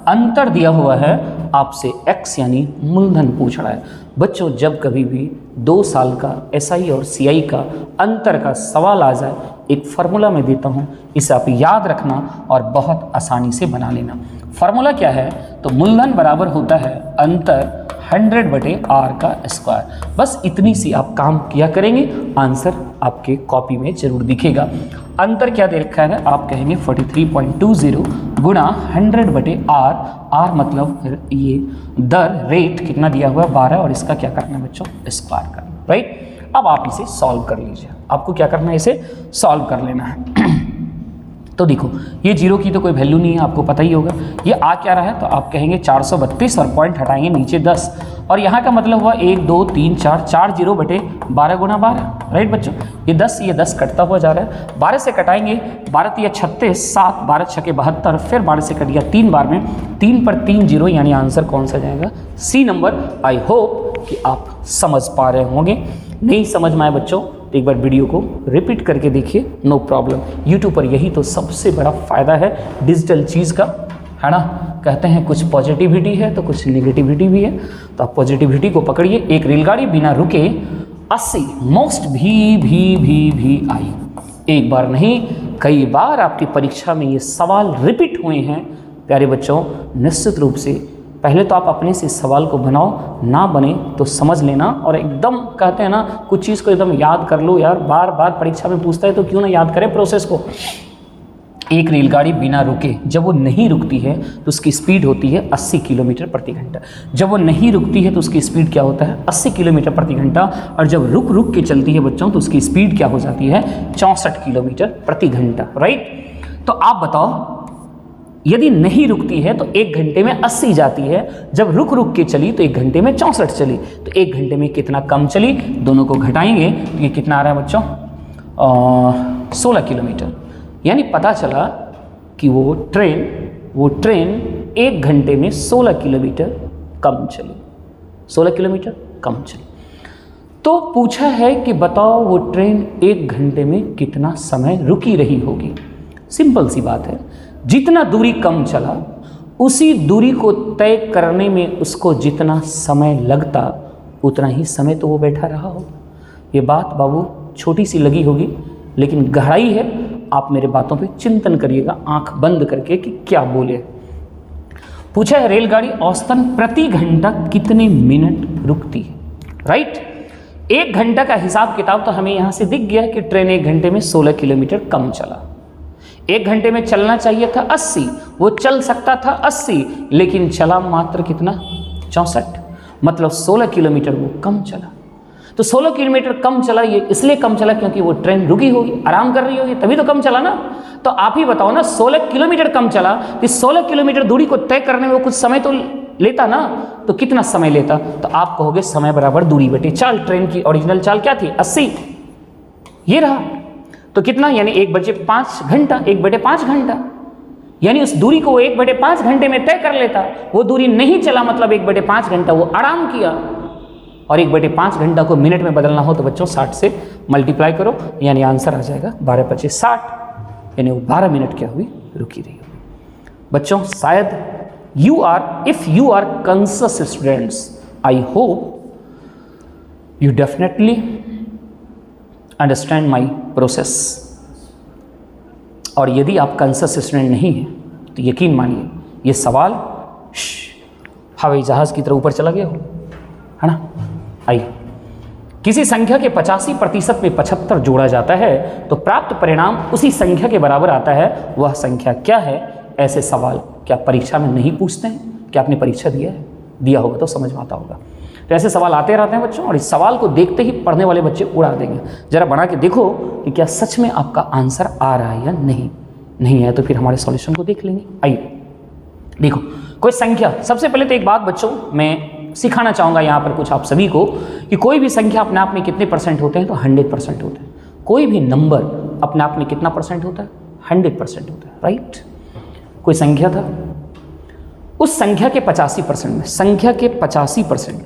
अंतर दिया हुआ है। आपसे x यानी मूलधन पूछ रहा है। बच्चों जब कभी भी 2 साल का SI और CI का अंतर का सवाल आ जाए, एक फार्मूला मैं देता हूँ, इसे आप याद रखना और बहुत आसानी से बना लेना। फार्मूला क्या है? तो मूलधन बराबर होता है अंतर 100/r का स्क्वायर। बस इतनी सी आप काम किया करेंगे, आंसर आपके कॉपी में जरूर दिखेगा। अंतर क्या दे रखा है? आप कहेंगे 43.20 गुणा 100/r। r मतलब ये दर, रेट कितना दिया हुआ है 12, और इसका क्या करना है बच्चों? स्क्वायर करना, राइट। अब आप इसे सॉल्व कर लीजिए। आपको क्या करना है? इसे सॉल्व कर लेना है। तो देखो ये 0 की तो कोई वैल्यू नहीं है, आपको पता ही होगा। ये आ क्या रहा है? तो आप कहेंगे 432 और पॉइंट हटाएंगे नीचे 10, और यहाँ का मतलब हुआ 1 2 3 4 4 0/12 गुणा 12, राइट बच्चों। ये 10 कटता हुआ जा रहा है। 12 से कटाएंगे, 12 × 36, 7, 12 × 6 72, फिर 12 से कट गया 3 बार में, 3 पर 3 0, यानी आंसर कौन सा जाएगा? C number. आई होप कि आप समझ पा रहे होंगे। नहीं समझ में आए बच्चों तो एक बार वीडियो को रिपीट करके देखिए, नो प्रॉब्लम। यूट्यूब पर यही तो सबसे बड़ा फ़ायदा है डिजिटल चीज़ का, है ना। कहते हैं कुछ पॉजिटिविटी है तो कुछ नेगेटिविटी भी है, तो आप पॉजिटिविटी को पकड़िए। एक रेलगाड़ी बिना रुके 80 मोस्ट भी आई। एक बार नहीं, कई बार आपकी परीक्षा में ये सवाल रिपीट हुए हैं। प्यारे बच्चों, निश्चित रूप से पहले तो आप अपने से इस सवाल को बनाओ, ना बने तो समझ लेना, और एकदम कहते हैं ना कुछ चीज़ को एकदम याद कर लो यार। बार बार परीक्षा में पूछता है तो क्यों ना याद करें प्रोसेस को। एक रेलगाड़ी बिना रुके, जब वो नहीं रुकती है तो उसकी स्पीड होती है 80 किलोमीटर प्रति घंटा। जब वो नहीं रुकती है तो उसकी स्पीड क्या होता है? 80 किलोमीटर प्रति घंटा। और जब रुक रुक के चलती है बच्चों तो उसकी स्पीड क्या हो जाती है? 64 किलोमीटर प्रति घंटा, राइट। तो आप बताओ, यदि नहीं रुकती है तो 1 घंटे में 80 जाती है, जब रुक रुक के चली तो 1 घंटे में 64 चली, तो 1 घंटे में कितना कम चली? दोनों को घटाएंगे तो ये कितना आ रहा है बच्चों? 16 किलोमीटर। यानी पता चला कि वो ट्रेन 1 घंटे में 16 किलोमीटर कम चली, 16 किलोमीटर कम चली। तो पूछा है कि बताओ वो ट्रेन 1 घंटे में कितना समय रुकी रही होगी। सिंपल सी बात है, जितना दूरी कम चला उसी दूरी को तय करने में उसको जितना समय लगता उतना ही समय तो वो बैठा रहा होगा। ये बात बाबू छोटी सी लगी होगी लेकिन गहराई है। आप मेरे बातों पे चिंतन करिएगा आंख बंद करके कि क्या बोले। पूछा है रेलगाड़ी औसतन प्रति घंटा कितने मिनट रुकती है, राइट। 1 घंटा का हिसाब किताब तो हमें यहाँ से दिख गया कि ट्रेन 1 घंटे में 16 किलोमीटर कम चला। 1 घंटे में चलना चाहिए था 80, वो चल सकता था 80, लेकिन चला मात्र कितना? 64, मतलब 16 किलोमीटर वो कम चला। तो 16 किलोमीटर कम चला, ये इसलिए कम चला क्योंकि वो ट्रेन रुकी होगी, आराम कर रही होगी, तभी तो कम चला ना। तो आप ही बताओ ना, 16 किलोमीटर कम चला, इस 16 किलोमीटर दूरी को तय करने में वो कुछ समय तो लेता ना, तो कितना समय लेता? तो आप कहोगे समय बराबर दूरी बटे चाल। ट्रेन की ओरिजिनल चाल क्या थी? 80, ये रहा। तो कितना? यानी 1/5 घंटा, 1/5 घंटा, यानी उस दूरी को 1/5 घंटे में तय कर लेता। वो दूरी नहीं चला, मतलब 1/5 घंटा वो आराम किया। और 1/5 घंटा को मिनट में बदलना हो तो बच्चों 60 से मल्टीप्लाई करो, यानी आंसर आ जाएगा 12×5 = 60, यानी वो 12 मिनट क्या हुई? रुकी रही होगी। बच्चों शायद if you are conscious students, I hope you definitely understand my process. और यदि आप कंसस स्टूडेंट नहीं हैं तो यकीन मानिए ये सवाल हवाई जहाज़ की तरह ऊपर चला गया हो, है ना। आइए, किसी संख्या के 85% में 75 जोड़ा जाता है तो प्राप्त परिणाम उसी संख्या के बराबर आता है। वह संख्या क्या है? ऐसे सवाल क्या परीक्षा में नहीं पूछते हैं? क्या आपने परीक्षा दिया है? दिया होगा तो समझ में आता होगा। तो ऐसे सवाल आते रहते हैं बच्चों, और इस सवाल को देखते ही पढ़ने वाले बच्चे उड़ा देंगे। जरा बना के देखो कि क्या सच में आपका आंसर आ रहा है या नहीं है तो फिर हमारे सॉल्यूशन को देख लेंगे। आइए देखो, कोई संख्या, सबसे पहले तो एक बात बच्चों मैं सिखाना चाहूँगा यहाँ पर कुछ आप सभी को कि कोई भी संख्या अपने आप में कितने % होते हैं? तो 100% होते हैं। कोई भी नंबर अपने आप में कितना परसेंट होता है? 100% होता है, राइट। कोई संख्या था, उस संख्या के 85% में, संख्या के 85%,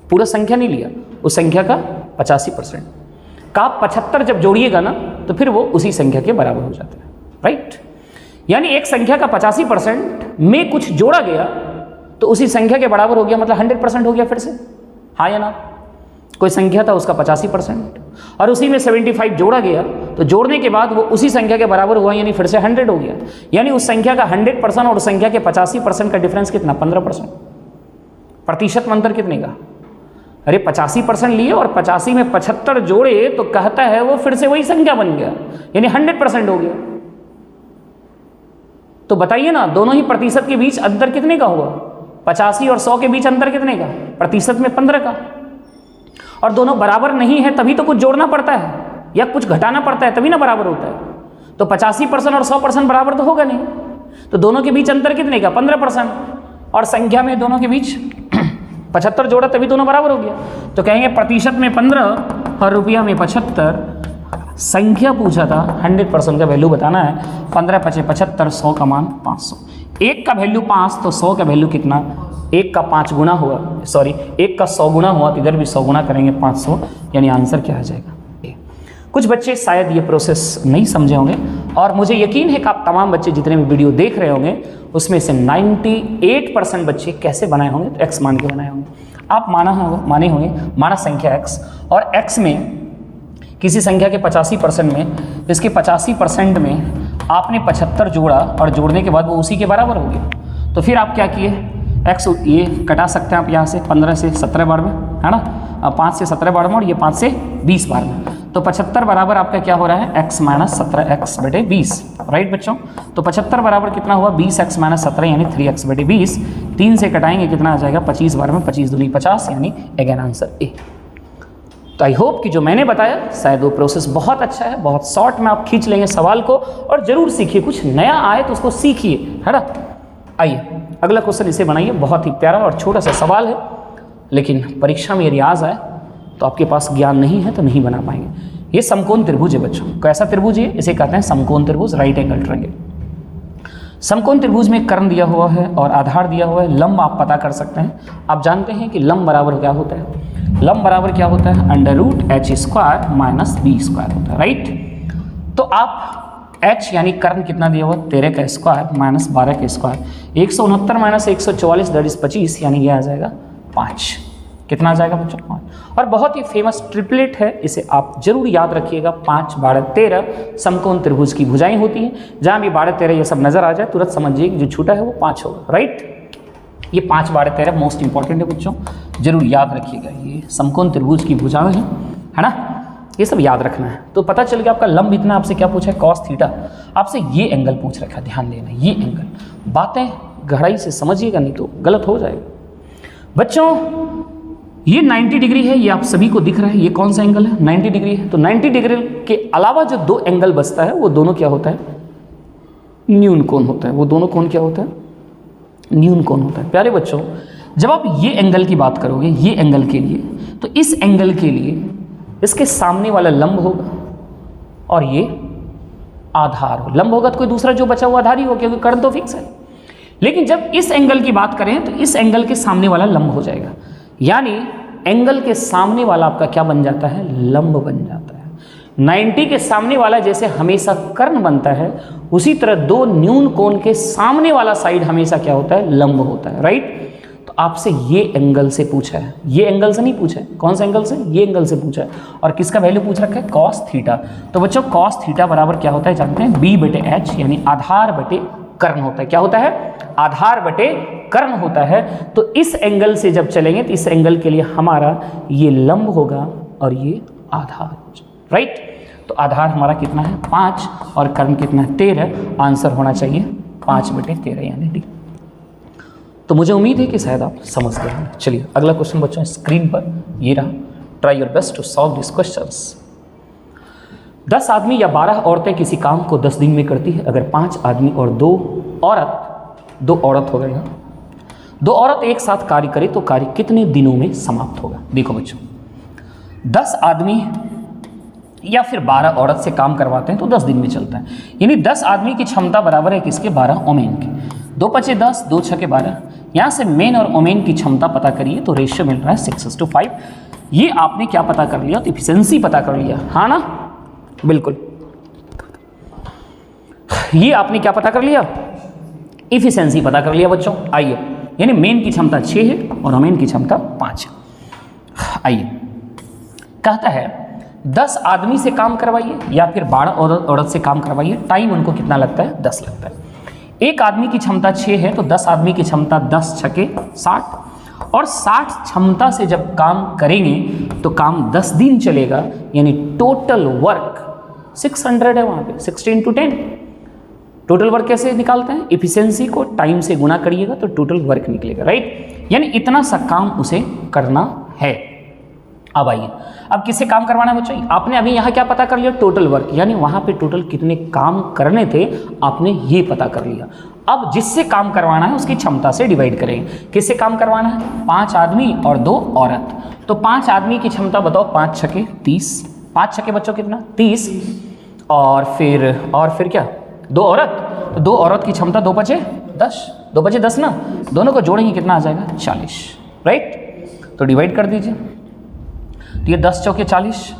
पूरा संख्या नहीं लिया, उस संख्या का 85% का 75 जब जोड़िएगा ना तो फिर वो उसी संख्या के बराबर हो जाता है, राइट। यानी एक संख्या का 85% में कुछ जोड़ा गया तो उसी संख्या के बराबर हो गया, मतलब 100% हो गया फिर से, हाँ या ना। कोई संख्या था उसका 85% और उसी में 75 जोड़ा गया तो जोड़ने के बाद वो उसी संख्या के बराबर हुआ, यानी फिर से 100 हो गया। यानी उस संख्या का 100% और उस संख्या के 85% का डिफरेंस कितना? 15%। प्रतिशत में अंतर कितने का? अरे 85% लिए और 85 में 75 जोड़े तो कहता है वो फिर से वही संख्या बन गया, यानी 100% हो गया। तो बताइए ना, दोनों ही प्रतिशत के बीच अंतर कितने का हुआ? 85 और 100 के बीच अंतर कितने का? प्रतिशत में 15 का। और दोनों बराबर नहीं है तभी तो कुछ जोड़ना पड़ता है या कुछ घटाना पड़ता है, तभी ना बराबर होता है। तो 85% और 100% बराबर तो होगा नहीं, तो दोनों के बीच अंतर कितने का? 15%। और संख्या में दोनों के बीच 75 जोड़ा तभी दोनों बराबर हो गया। तो कहेंगे प्रतिशत में 15 और रुपया में 75। संख्या पूछा था, 100% का वैल्यू बताना है। 15 पचे 75, 100 का मान 500। एक का वैल्यू 5 तो 100 का वैल्यू कितना? एक का 5 गुना हुआ, सॉरी एक का 100 गुना हुआ तो इधर भी 100 गुना करेंगे 500, यानी आंसर क्या आ जाएगा? कुछ बच्चे शायद ये प्रोसेस नहीं समझे होंगे और मुझे यकीन है कि आप तमाम बच्चे जितने भी वीडियो देख रहे होंगे उसमें से 98% बच्चे कैसे बनाए होंगे? तो x मान के बनाए होंगे। आप माने होंगे माना संख्या x और x में किसी संख्या के 85% में, इसके 85% में आपने 75 जोड़ा और जोड़ने के बाद वो उसी के बराबर हो गया। तो फिर आप क्या किए? x ये कटा सकते हैं आप यहाँ से 15 से 17 बार में, है ना, 5 से 17 बार में और ये 5 से 20 बार में। तो 75 बराबर आपका क्या हो रहा है? x माइनस 17x बटे 20, राइट बच्चों। तो 75 बराबर कितना हुआ? 20x माइनस 17 यानी 3x बटे 20। 3 से कटाएंगे कितना आ जाएगा? 25 बार में 25 दूनी 50, यानी अगेन आंसर ए। तो आई होप कि जो मैंने बताया शायद वो प्रोसेस बहुत अच्छा है, बहुत शॉर्ट में आप खींच लेंगे सवाल को और ज़रूर सीखिए, कुछ नया आए तो उसको सीखिए, है ना। आइए अगला क्वेश्चन इसे बनाइए, बहुत ही प्यारा और छोटा सा सवाल है, लेकिन परीक्षा में यदि आ जाए तो आपके पास ज्ञान नहीं है तो नहीं बना पाएंगे। ये समकोण त्रिभुज है बच्चों। कैसा त्रिभुज है? इसे कहते हैं समकोण त्रिभुज, राइट एंगल ट्रायंगल। समकोण त्रिभुज में कर्ण दिया हुआ है और आधार दिया हुआ है, लंब आप पता कर सकते हैं। आप जानते हैं कि लंब बराबर क्या होता है? लंब बराबर क्या होता है? √h² माइनस b² होता है, राइट। तो आप h यानी कर्ण कितना दिया हुआ? 13 का स्क्वायर माइनस 12 का स्क्वायर, 169 माइनस 144 दैट इज 25, यानी ये आ जाएगा 5। कितना आ जाएगा बच्चों? 5। और बहुत ही फेमस ट्रिपलेट है, इसे आप जरूर याद रखिएगा। 5, 12, 13 समकोण त्रिभुज की भुजाएं होती हैं। जहाँ भी 12, 13 ये सब नजर आ जाए तुरंत समझिए कि जो छूटा है वो 5 होगा, राइट। ये 5, 12, 13 मोस्ट इंपॉर्टेंट है बच्चों, जरूर याद रखिएगा। ये समकोण त्रिभुज की भुजाएं हैं, है ना, ये सब याद रखना है। तो पता चल गया आपका लंब इतना। आपसे क्या पूछा है? Cos theta. आपसे ये एंगल पूछ रखा है, ध्यान देना, ये एंगल। बातें गहराई से समझिएगा नहीं तो गलत हो जाएगा बच्चों। ये 90 डिग्री है, ये आप सभी को दिख रहा है। ये कौन सा एंगल है? 90 डिग्री है। तो 90 डिग्री के अलावा जो दो एंगल बचता है वो दोनों क्या होता है? न्यून कोण होता है। वो दोनों कोण क्या होता है? न्यून कोण होता है। प्यारे बच्चों, जब आप ये एंगल की बात करोगे, ये एंगल के लिए, तो इस एंगल के लिए इसके सामने वाला लंब होगा और ये आधार हो। लंब होगा तो कोई दूसरा जो बचा हुआ आधार ही होगा, क्योंकि कर्ण तो फिक्स है। लेकिन जब इस एंगल की बात करें तो इस एंगल के सामने वाला लंब हो जाएगा, यानी एंगल के सामने वाला आपका क्या बन जाता है? लंब बन जाता है। 90 के सामने वाला जैसे हमेशा कर्ण बनता है, उसी तरह दो न्यून कोण के सामने वाला साइड हमेशा क्या होता है? लंब होता है, राइट। तो आपसे ये एंगल से पूछा है, ये एंगल से नहीं पूछा है। कौन सा एंगल से? ये एंगल से पूछा है। और किसका वैल्यू पूछ रखा है? Cos theta. तो बच्चों कॉस थीटा बराबर क्या होता है जानते हैं? b/h, यानी आधार बटे कर्ण होता है। क्या होता है? आधार बटे कर्ण होता है। तो इस एंगल से जब चलेंगे तो इस एंगल के लिए हमारा ये लंब होगा और ये आधार, राइट। तो आधार हमारा कितना है? 5 और कर्ण कितना है? 13। आंसर होना चाहिए 5/13 यानी डी। तो मुझे उम्मीद है कि शायद आप समझ गए हैं। चलिए अगला क्वेश्चन बच्चों स्क्रीन पर ये रहा। Try your best to solve this questions. 10 आदमी या 12 औरतें किसी काम को 10 दिन में करती है। अगर 5 आदमी और 2 औरत हो गए हैं, 2 औरत एक साथ कार्य करे तो कार्य कितने दिनों में समाप्त होगा? देखो बच्चों, 10 आदमी या फिर 12 औरत से काम करवाते हैं तो 10 दिन में चलता है। यानी 10 आदमी की क्षमता बराबर है किसके? 12 ओमेन के। 2 × 5 = 10, 2 × 6 = 12। यहाँ से मेन और ओमेन की क्षमता पता करिए तो रेशियो मिल रहा है 6:5। ये आपने क्या पता कर लिया? तो इफिशिएंसी पता कर लिया, हाँ ना? बिल्कुल, ये आपने क्या पता कर लिया? इफिशिएंसी पता कर लिया बच्चों। आइए, यानी मेन की क्षमता 6 है और ओमेन की क्षमता 5 है। आइए, कहता है 10 आदमी से काम करवाइए या फिर 12 औरत से काम करवाइए, टाइम उनको कितना लगता है? 10 लगता है। एक आदमी की क्षमता 6 है तो 10 आदमी की क्षमता 10 × 6 = 60, और 60 क्षमता से जब काम करेंगे तो काम 10 दिन चलेगा, यानी टोटल वर्क 600 है वहाँ पे, 60 × 10। टोटल वर्क कैसे निकालते हैं? इफिशिएंसी को टाइम से गुना करिएगा तो टोटल वर्क निकलेगा, राइट? यानी इतना सा काम उसे करना है। अब आइए, अब किससे काम करवाना है बच्चों? आपने अभी यहाँ क्या पता कर लिया? टोटल वर्क, यानी वहाँ पे टोटल कितने काम करने थे आपने ये पता कर लिया। अब जिससे काम करवाना है उसकी क्षमता से डिवाइड करेंगे। किससे काम करवाना है? 5 आदमी और 2 औरत। तो 5 आदमी की क्षमता बताओ, 5 × 6 = 30। 5 × 6 बच्चों कितना? 30। और फिर क्या? 2 औरत। तो 2 औरत की क्षमता 2 × 5 = 10। 2 × 5 = 10 ना, दोनों को जोड़ेंगे कितना आ जाएगा? 40, राइट? तो डिवाइड कर दीजिए। तो ये 10 × 4 = 40,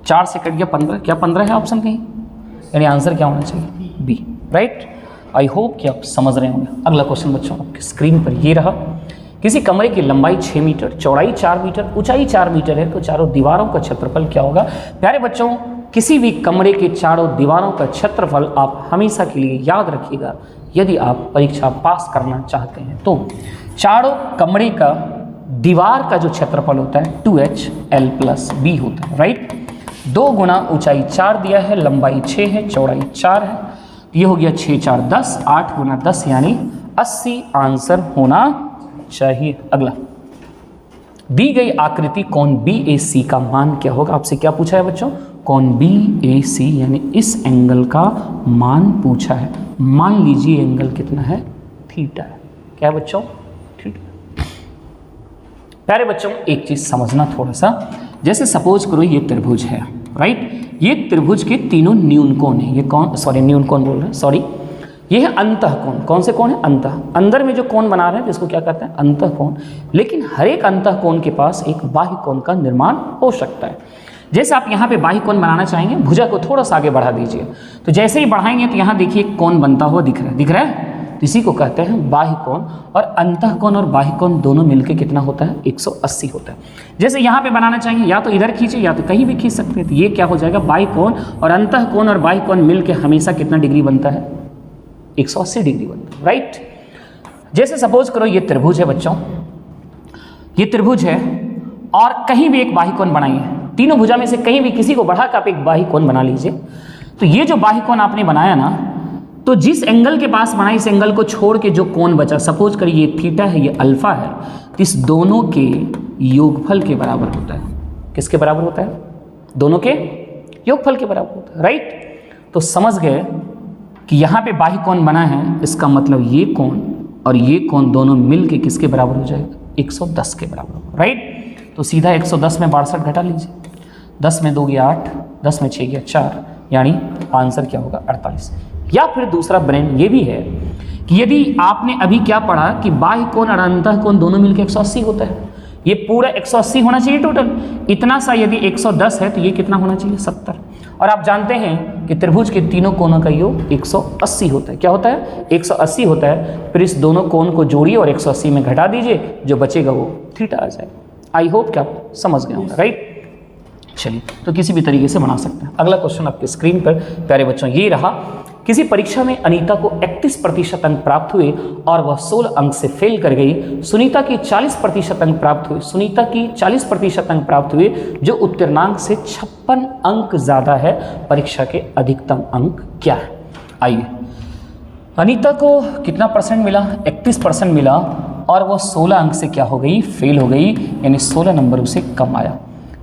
4 से कट गया 15। क्या 15 है ऑप्शन कहीं? यानी आंसर क्या होना चाहिए? B, right? आई होप कि आप समझ रहे होंगे। अगला क्वेश्चन बच्चों आपकी स्क्रीन पर ये रहा। किसी कमरे की लंबाई 6 मीटर, चौड़ाई 4 मीटर, ऊंचाई 4 मीटर है तो चारों दीवारों का क्षेत्रफल क्या होगा? प्यारे बच्चों, किसी भी कमरे के चारों दीवारों का क्षेत्रफल आप हमेशा के लिए याद रखिएगा यदि आप परीक्षा पास करना चाहते हैं तो चारों कमरे का दीवार का जो क्षेत्रफल होता है 2HL + B होता है, राइट? 2 गुना ऊंचाई 4 दिया है, लंबाई 6 है, चौड़ाई 4 है, ये हो गया 6 × 4 = 10, 8 × 10 यानी 80 आंसर होना चाहिए। अगला, दी गई आकृति कोण BAC का मान क्या होगा? आपसे क्या पूछा है बच्चों? कोण BAC यानी इस एंगल का मान पूछा है। मान लीजिए एंगल कितना है? थीटा है। क्या है बच्चों? थीटा। प्यारे बच्चों, एक चीज समझना थोड़ा सा, जैसे सपोज करो ये त्रिभुज है, राइट? ये त्रिभुज के तीनों न्यून कोण है। ये कौन, सॉरी न्यून कोण बोल रहे हैं, सॉरी, ये है अंतः कोण। कौन से कोण है? अंतः, अंदर में जो कोण बना रहे हैं इसको क्या कहते हैं? अंतः कोण। लेकिन हर एक अंतः कोण के पास एक बाह्य कोण का निर्माण हो सकता है। जैसे आप यहाँ पे बाह्य कोण बनाना चाहेंगे, भुजा को थोड़ा सा आगे बढ़ा दीजिए, तो जैसे ही बढ़ाएंगे तो यहाँ देखिए कोण बनता हुआ दिख रहा है, तो इसी को कहते हैं बाह्य कोण। और अंतः कोण और बाह्य कोण दोनों मिलकर कितना होता है? 180 होता है। जैसे यहाँ पे बनाना चाहेंगे, या तो इधर खींचे या तो कहीं भी खींच सकते हैं, तो ये क्या हो जाएगा? बाह्य कोण। और अंतः कोण और बाह्य कोण मिलकर हमेशा कितना डिग्री बनता है? 180 डिग्री बनता है, राइट? जैसे सपोज करो ये त्रिभुज है बच्चों, ये त्रिभुज है और कहीं भी एक बाह्य कोण बनाइए, तीनों भुजा में से कहीं भी किसी को बढ़ाकर आप एक बाह्य कोण बना लीजिए। तो ये जो बाह्य कोण आपने बनाया ना, तो जिस एंगल के पास बनाई इस एंगल को छोड़ के जो कोण बचा, सपोज करिए ये थीटा है, ये अल्फा है, तो इस दोनों के योगफल के बराबर होता है। किसके बराबर होता है? दोनों के योगफल के बराबर होता है, राइट? तो समझ गए कि यहाँ पे बाह्य कोण बना है, इसका मतलब ये कोण और ये कोण दोनों मिल के किसके बराबर हो जाएगा? 110 के बराबर, राइट? तो सीधा 110 में 62 घटा लीजिए, 10 में 2 गया 8, 10 में 6 गया 4, यानी आंसर क्या होगा? 48। या फिर दूसरा ब्रेन ये भी है कि यदि आपने अभी क्या पढ़ा कि बाह्य कोण और अंतः कोण दोनों मिलकर 180 होता है, ये पूरा 180 होना चाहिए टोटल। इतना सा यदि 110 है तो ये कितना होना चाहिए? 70। और आप जानते हैं कि त्रिभुज के तीनों कोणों का योग 180 होता है। क्या होता है? 180 होता है। फिर इस दोनों कोण को जोड़िए और 180 में घटा दीजिए, जो बचेगा वो थीटा आ जाएगा। आई होप कि आप समझ गए होंगे, राइट? चलिए, तो किसी भी तरीके से बना सकते हैं। अगला क्वेश्चन आपके स्क्रीन पर प्यारे बच्चों ये रहा। किसी परीक्षा में अनीता को 31% अंक प्राप्त हुए और वह 16 अंक से फेल कर गई। सुनीता की 40% अंक प्राप्त हुए। सुनीता की 40% अंक प्राप्त हुए, जो उत्तीर्णांक से 56 अंक ज़्यादा है। परीक्षा के अधिकतम अंक क्या है? आइए, अनीता को कितना परसेंट मिला? 31% मिला और वह 16 अंक से क्या हो गई? फेल हो गई, यानी 16 नंबर उसे कम आया।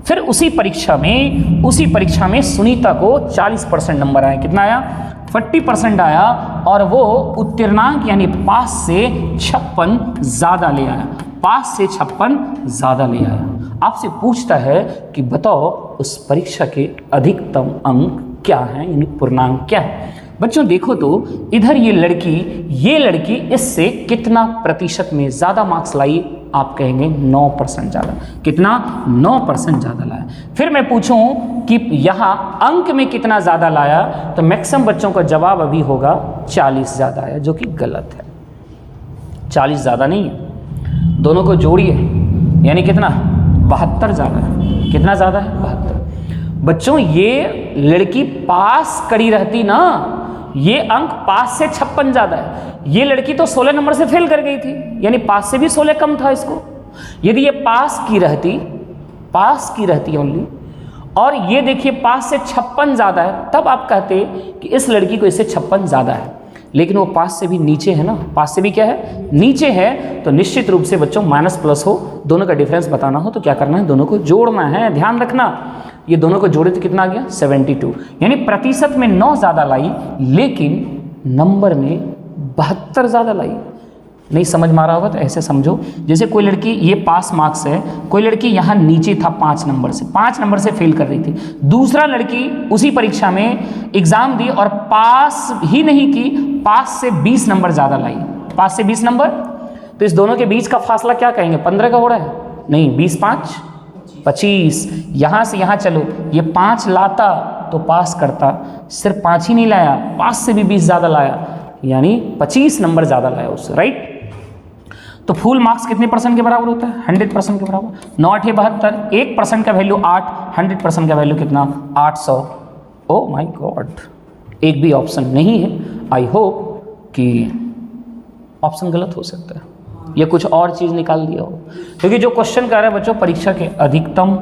फिर उसी परीक्षा में सुनीता को 40% नंबर आया। कितना आया? 40% आया और वो उत्तीर्णांक यानी पास से 56 ज़्यादा ले आया। पास से 56 ज़्यादा ले आया। आपसे पूछता है कि बताओ उस परीक्षा के अधिकतम अंक क्या हैं, यानी पूर्णांक क्या है। बच्चों देखो तो इधर ये लड़की इससे कितना प्रतिशत में ज़्यादा मार्क्स लाई, आप कहेंगे 9% ज़्यादा। कितना? 9% ज़्यादा लाया। फिर मैं पूछूं कि यहाँ अंक में कितना ज़्यादा लाया, तो मैक्सिमम बच्चों का जवाब अभी होगा 40 ज़्यादा आया, जो कि गलत है। 40 ज़्यादा नहीं है, दोनों को जोड़िए, यानी कितना? 72 ज़्यादा है। कितना ज़्यादा है? 72। बच्चों ये लड़की पास करी रहती ना, ये अंक पास से 56 ज़्यादा है। ये लड़की तो 16 नंबर से फेल कर गई थी, यानी पास से भी 16 कम था इसको। यदि ये पास की रहती ओनली, और ये देखिए पास से 56 ज़्यादा है, तब आप कहते कि इस लड़की को इससे 56 ज़्यादा है। लेकिन वो पास से भी नीचे है ना, पास से भी क्या है? नीचे है। तो निश्चित रूप से बच्चों माइनस प्लस हो, दोनों का डिफरेंस बताना हो तो क्या करना है? दोनों को जोड़ना है। ध्यान रखना, ये दोनों को जोड़े तो कितना आ गया? 72। यानी प्रतिशत में 9 ज़्यादा लाई, लेकिन नंबर में 72 ज़्यादा लाई। नहीं समझ में आ रहा होगा तो ऐसे समझो, जैसे कोई लड़की, ये पास मार्क्स है, कोई लड़की यहाँ नीचे था 5 नंबर से फेल कर रही थी। दूसरा लड़की उसी परीक्षा में एग्जाम दी और पास ही नहीं की, पास से 20 नंबर ज़्यादा लाई। पास से 20 नंबर, तो इस दोनों के बीच का फासला क्या कहेंगे? 15 का हो रहा है? नहीं, 20 5 25। यहाँ से यहाँ चलो, ये 5 लाता तो पास करता, सिर्फ 5 ही नहीं लाया, पास से भी 20 ज़्यादा लाया, यानी 25 नंबर ज़्यादा लाया उससे, राइट। तो फुल मार्क्स कितने परसेंट के बराबर होता है? 100% के बराबर। 9 8 72, 1% का वैल्यू 8, 100% का वैल्यू कितना? 800। ओ माय गॉड, एक भी ऑप्शन नहीं है। आई होप कि ऑप्शन गलत हो सकता है या कुछ और चीज़ निकाल दिया हो, क्योंकि जो क्वेश्चन कर रहा है बच्चों परीक्षा के अधिकतम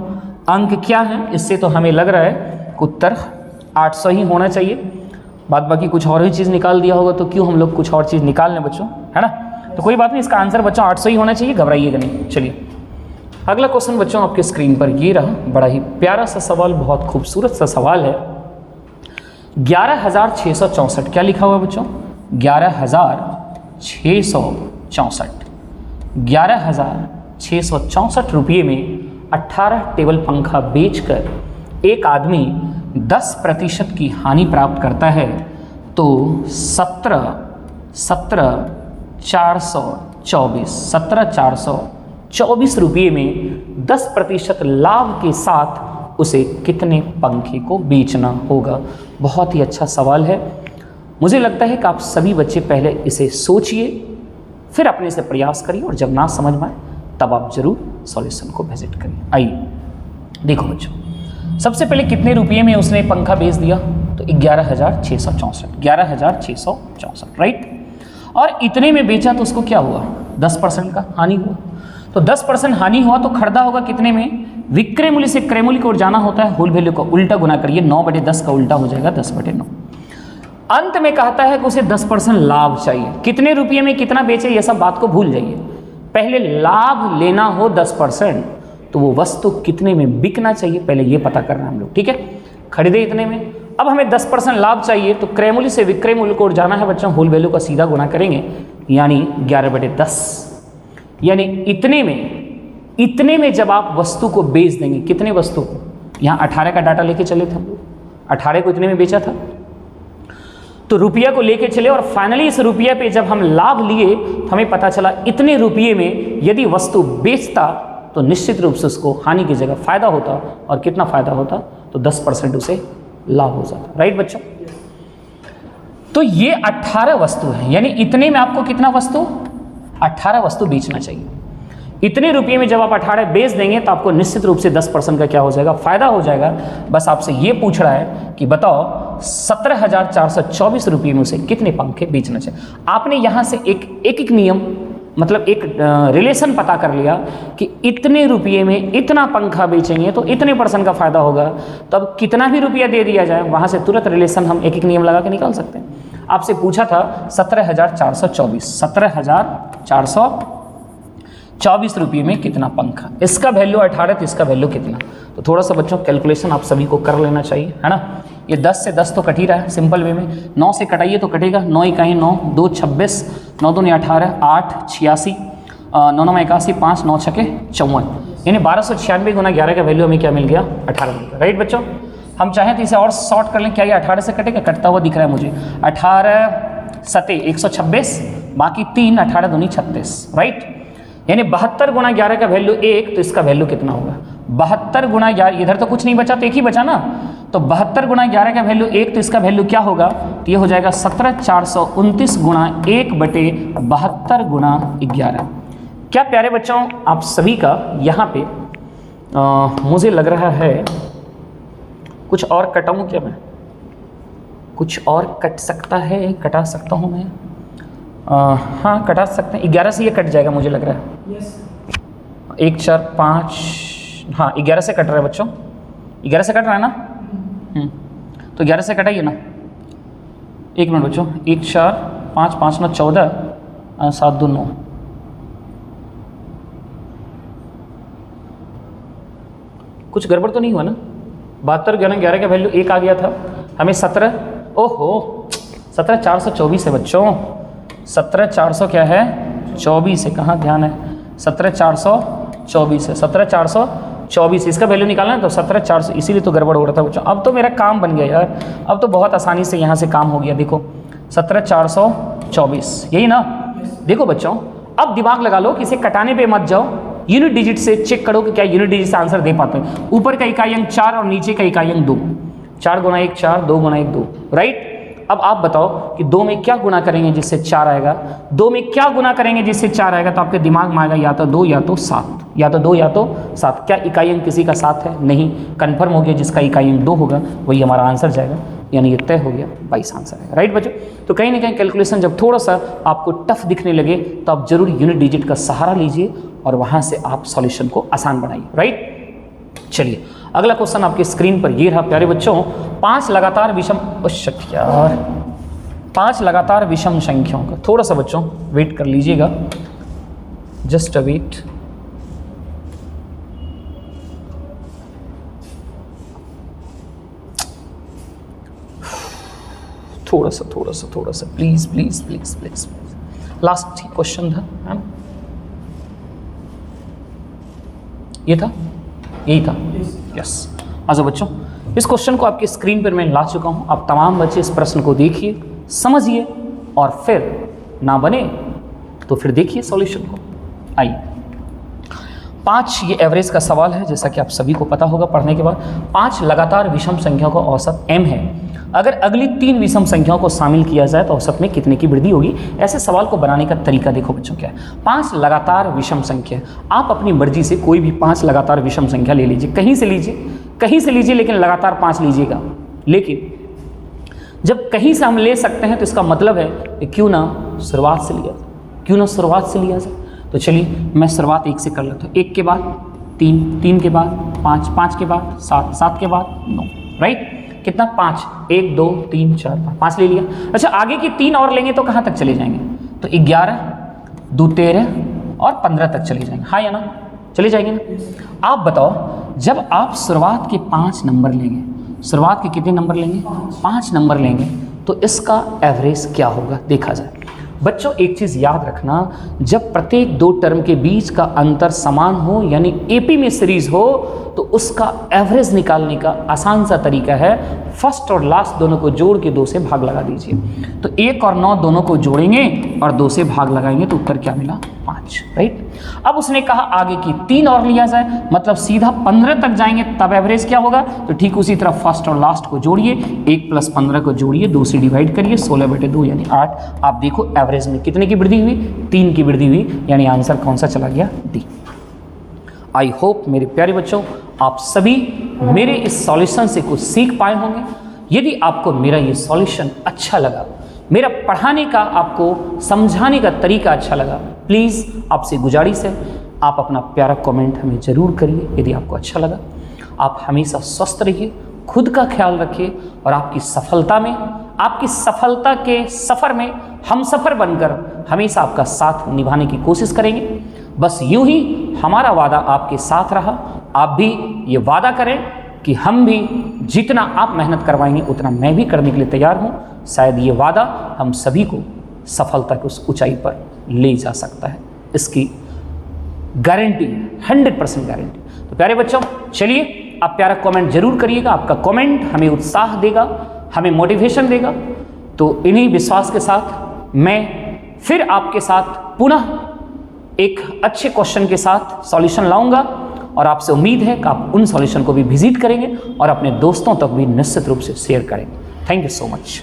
अंक क्या हैं, इससे तो हमें लग रहा है उत्तर 800 ही होना चाहिए। बाद बाकी कुछ और ही चीज़ निकाल दिया होगा, तो क्यों हम लोग कुछ और चीज़ निकाल लें बच्चों, है ना। तो कोई बात नहीं, इसका आंसर बच्चों 800 ही होना चाहिए, घबराइएगा नहीं। चलिए अगला क्वेश्चन बच्चों आपके स्क्रीन पर ये रहा, बड़ा ही प्यारा सा सवाल, बहुत खूबसूरत सा सवाल है। 11,664, क्या लिखा हुआ है बच्चों? 11,664। 11,664 रुपये में 18 टेबल पंखा बेचकर एक आदमी 10% की हानि प्राप्त करता है, तो 17,424 रुपये में 10% लाभ के साथ उसे कितने पंखे को बेचना होगा? बहुत ही अच्छा सवाल है। मुझे लगता है कि आप सभी बच्चे पहले इसे सोचिए, फिर अपने से प्रयास करिए, और जब ना समझ में आए तब आप जरूर सॉल्यूशन को विजिट करिए। आइए देखो बच्चों, सबसे पहले कितने रुपये में उसने पंखा बेच दिया? तो 11,664, 11,664, राइट। और इतने में बेचा तो उसको क्या हुआ? 10% का हानि हुआ। तो 10% हानि हुआ तो खरीदा होगा कितने में? विक्रय मूल्य से क्रय मूल्य की ओर जाना होता है, होल वैल्यू का उल्टा गुना करिए, 9/10 का उल्टा हो जाएगा 10/9। अंत में कहता है कि उसे 10% लाभ चाहिए। कितने रुपये में कितना बेचे ये सब बात को भूल जाइए, पहले लाभ लेना हो 10%, तो वो वस्तु कितने में बिकना चाहिए पहले ये पता करना है हम लोग, ठीक है। खरीदे इतने में, अब हमें 10% लाभ चाहिए, तो क्रय मूल्य से विक्रय मूल्य को ओर जाना है बच्चों, होल वैल्यू का सीधा गुना करेंगे, यानी 11/10। यानी इतने में जब आप वस्तु को बेच देंगे, कितने वस्तु को? यहाँ 18 का डाटा लेके चले थे हम लोग, 18 को इतने में बेचा था, तो रुपया को लेके चले, और फाइनली इस रुपये पे जब हम लाभ लिए तो हमें पता चला इतने रुपये में यदि वस्तु बेचता तो निश्चित रूप से उसको हानि की जगह फायदा होता, और कितना फायदा होता? तो 10% उसे लाभ हो जाता, राइट बच्चों। तो ये 18 वस्तु है, यानी इतने में आपको कितना वस्तु? 18 वस्तु बेचना चाहिए। इतने रुपये में जब आप 18 बेच देंगे तो आपको निश्चित रूप से 10% का क्या हो जाएगा? फायदा हो जाएगा। बस आपसे ये पूछ रहा है कि बताओ 17,424 रुपये में उसे कितने पंखे बेचना चाहिए। आपने यहाँ से एक नियम, मतलब एक रिलेशन पता कर लिया कि इतने रुपये में इतना पंखा बेचेंगे तो इतने % का फायदा होगा, तो अब कितना भी रुपया दे दिया जाए वहाँ से तुरंत रिलेशन हम एक नियम लगा के निकाल सकते हैं। आपसे पूछा था 17,424 रुपये में कितना पंखा, इसका वैल्यू 18, तो इसका वैल्यू कितना? तो थोड़ा सा बच्चों कैलकुलेशन आप सभी को कर लेना चाहिए, है ना। ये 10 से 10 तो कट ही रहा है सिंपल वे में, 9 से कटाइए तो कटेगा, 9 इकाई 9, 2 26, 9 दूनी 18, 8 86, 9 9 81, 5 9 6 54, यानी 1296 गुना 11 का वैल्यू हमें क्या मिल गया? 18 मिल गया। राइट बच्चों, हम चाहें तो इसे और शॉर्ट कर लें, क्या ये 18 से कटेगा? कटता हुआ दिख रहा है मुझे। 18 सते 126, बाकी 3, 18 दूनी 36। राइट, यानी 72 गुना 11 का वैल्यू 1, तो इसका वैल्यू कितना होगा? 72 गुना 11, इधर तो कुछ नहीं बचा तो एक ही बचा ना, तो 72 गुना 11 का वैल्यू 1, तो इसका वैल्यू क्या होगा? तो ये हो जाएगा 17,429 गुना 1/72 गुना 11। क्या प्यारे बच्चों, आप सभी का यहाँ पे मुझे लग रहा है कुछ और कटाऊँ क्या मैं? कुछ और कट सकता है, कटा सकता हूँ मैं? हाँ कटा सकते हैं। 11 से ये कट जाएगा मुझे लग रहा है। yes. 1 4 5, हाँ 11 से कट रहा है बच्चों, 11 से कट रहा है ना? तो 11 से कटाइए ना। 1 मिनट बच्चों, 1 4 5 5 9 14, 7 2 9। कुछ गड़बड़ तो नहीं हुआ ना? 72 गुना 11 का वैल्यू 1 आ गया था, हमें 17, ओहो 17,424 है बच्चों। 17,400 क्या है? 24 है, कहाँ ध्यान है? 17,424 है, 17,424 इसका वैल्यू निकालना है, तो 17,400, इसीलिए तो गड़बड़ हो रहा था बच्चों। अब तो मेरा काम बन गया यार, अब तो बहुत आसानी से यहाँ से काम हो गया। देखो 17,424 यही ना? देखो बच्चों, अब दिमाग लगा लो कि इसे कटाने पे मत जाओ, यूनिट डिजिट से चेक करो कि क्या यूनिट डिजिट से आंसर दे पाते हैं। ऊपर का इकाई अंक 4 और नीचे का इकाई अंक 2, 4 गुना 1 4, 2 गुना 1 2। राइट, अब आप बताओ कि 2 में क्या गुना करेंगे जिससे 4 आएगा? 2 में क्या गुना करेंगे जिससे 4 आएगा? तो आपके दिमाग में आएगा या तो 2 या तो 7, या तो 2 या तो 7। क्या इकाई अंक किसी का 7 है? नहीं, कन्फर्म हो गया, जिसका इकाई अंक 2 होगा वही हमारा आंसर जाएगा, यानी ये तय हो गया, 22 आंसर आएगा। राइट बच्चों, तो कहीं ना कहीं कैलकुलेशन जब थोड़ा सा आपको टफ दिखने लगे तो आप जरूर यूनिट डिजिट का सहारा लीजिए और वहाँ से आप सॉल्यूशन को आसान बनाइए। राइट, चलिए अगला क्वेश्चन आपकी स्क्रीन पर ये रहा प्यारे बच्चों। 5 लगातार विषम, यार 5 लगातार विषम संख्याओं का, थोड़ा सा बच्चों वेट कर लीजिएगा, जस्ट अ वेट। थोड़ा सा please please please please. Last question था, ये था, यही था। यस, अच्छा बच्चों, इस क्वेश्चन को आपकी स्क्रीन पर मैं ला चुका हूं। आप तमाम बच्चे इस प्रश्न को देखिए, समझिए और फिर ना बने तो फिर देखिए सॉल्यूशन को। आइए, 5 ये एवरेज का सवाल है, जैसा कि आप सभी को पता होगा पढ़ने के बाद। 5 लगातार विषम संख्याओं का औसत m है। अगर अगली 3 विषम संख्याओं को शामिल किया जाए तो औसत में कितने की वृद्धि होगी? ऐसे सवाल को बनाने का तरीका देखो बच्चों क्या है। 5 लगातार विषम संख्या, आप अपनी मर्जी से कोई भी 5 लगातार विषम संख्या ले लीजिए, कहीं से लीजिए, लेकिन लगातार 5 लीजिएगा। लेकिन जब कहीं से हम ले सकते हैं तो इसका मतलब है कि क्यों ना शुरुआत से लिया जाए। तो चलिए मैं शुरुआत 1 से कर लेता हूँ। 1 के बाद 3, 3 के बाद 5, 5 के बाद 7, 7 के बाद 9। राइट, कितना? 5, 1 2 3 4 5 ले लिया। अच्छा, आगे की 3 और लेंगे तो कहाँ तक चले जाएंगे? तो 11 2 13 और 15 तक चले जाएंगे, हाँ या ना? चले जाएंगे ना? आप बताओ, जब आप शुरुआत के 5 नंबर लेंगे, शुरुआत के कितने नंबर लेंगे? 5 नंबर लेंगे, तो इसका एवरेज क्या होगा देखा जाए। बच्चों एक चीज़ याद रखना, जब प्रत्येक 2 टर्म के बीच का अंतर समान हो, यानी एपी में सीरीज हो, तो उसका एवरेज निकालने का आसान सा तरीका है, फर्स्ट और लास्ट दोनों को जोड़ के 2 से भाग लगा दीजिए। तो 1 और 9 दोनों को जोड़ेंगे और 2 से भाग लगाएंगे तो उत्तर क्या मिला? 5। राइट, अब उसने कहा आगे की 3 और लिया जाए, मतलब सीधा 15 तक जाएंगे, तब एवरेज क्या होगा? तो ठीक उसी तरह फर्स्ट और लास्ट को जोड़िए, 1 + 15 को जोड़िए, 2 से डिवाइड करिए, 16/2 यानी 8। आप देखो एवरेज में कितने की वृद्धि हुई? 3 की वृद्धि हुई, यानी आंसर कौन सा चला गया? डी। आई होप मेरे प्यारे बच्चों आप सभी मेरे इस सॉल्यूशन से कुछ सीख पाए होंगे। यदि आपको मेरा ये सॉल्यूशन अच्छा लगा, मेरा पढ़ाने का, आपको समझाने का तरीका अच्छा लगा, प्लीज़ आपसे गुजारिश है आप अपना प्यारा कमेंट हमें ज़रूर करिए। यदि आपको अच्छा लगा, आप हमेशा स्वस्थ रहिए, खुद का ख्याल रखिए और आपकी सफलता में, आपकी सफलता के सफ़र में हम सफ़र बनकर हमेशा आपका साथ निभाने की कोशिश करेंगे। बस यूं ही हमारा वादा आपके साथ रहा, आप भी ये वादा करें कि हम भी जितना आप मेहनत करवाएंगे उतना मैं भी करने के लिए तैयार हूँ। शायद ये वादा हम सभी को सफलता की उस ऊंचाई पर ले जा सकता है। इसकी गारंटी है, 100% गारंटी। तो प्यारे बच्चों, चलिए आप प्यारा कमेंट जरूर करिएगा। आपका कमेंट हमें उत्साह देगा, हमें मोटिवेशन देगा। तो इन्हीं विश्वास के साथ मैं फिर आपके साथ पुनः एक अच्छे क्वेश्चन के साथ सॉल्यूशन लाऊंगा, और आपसे उम्मीद है कि आप उन सॉल्यूशन को भी विजिट करेंगे और अपने दोस्तों तक भी निश्चित रूप से शेयर करेंगे। Thank you so much.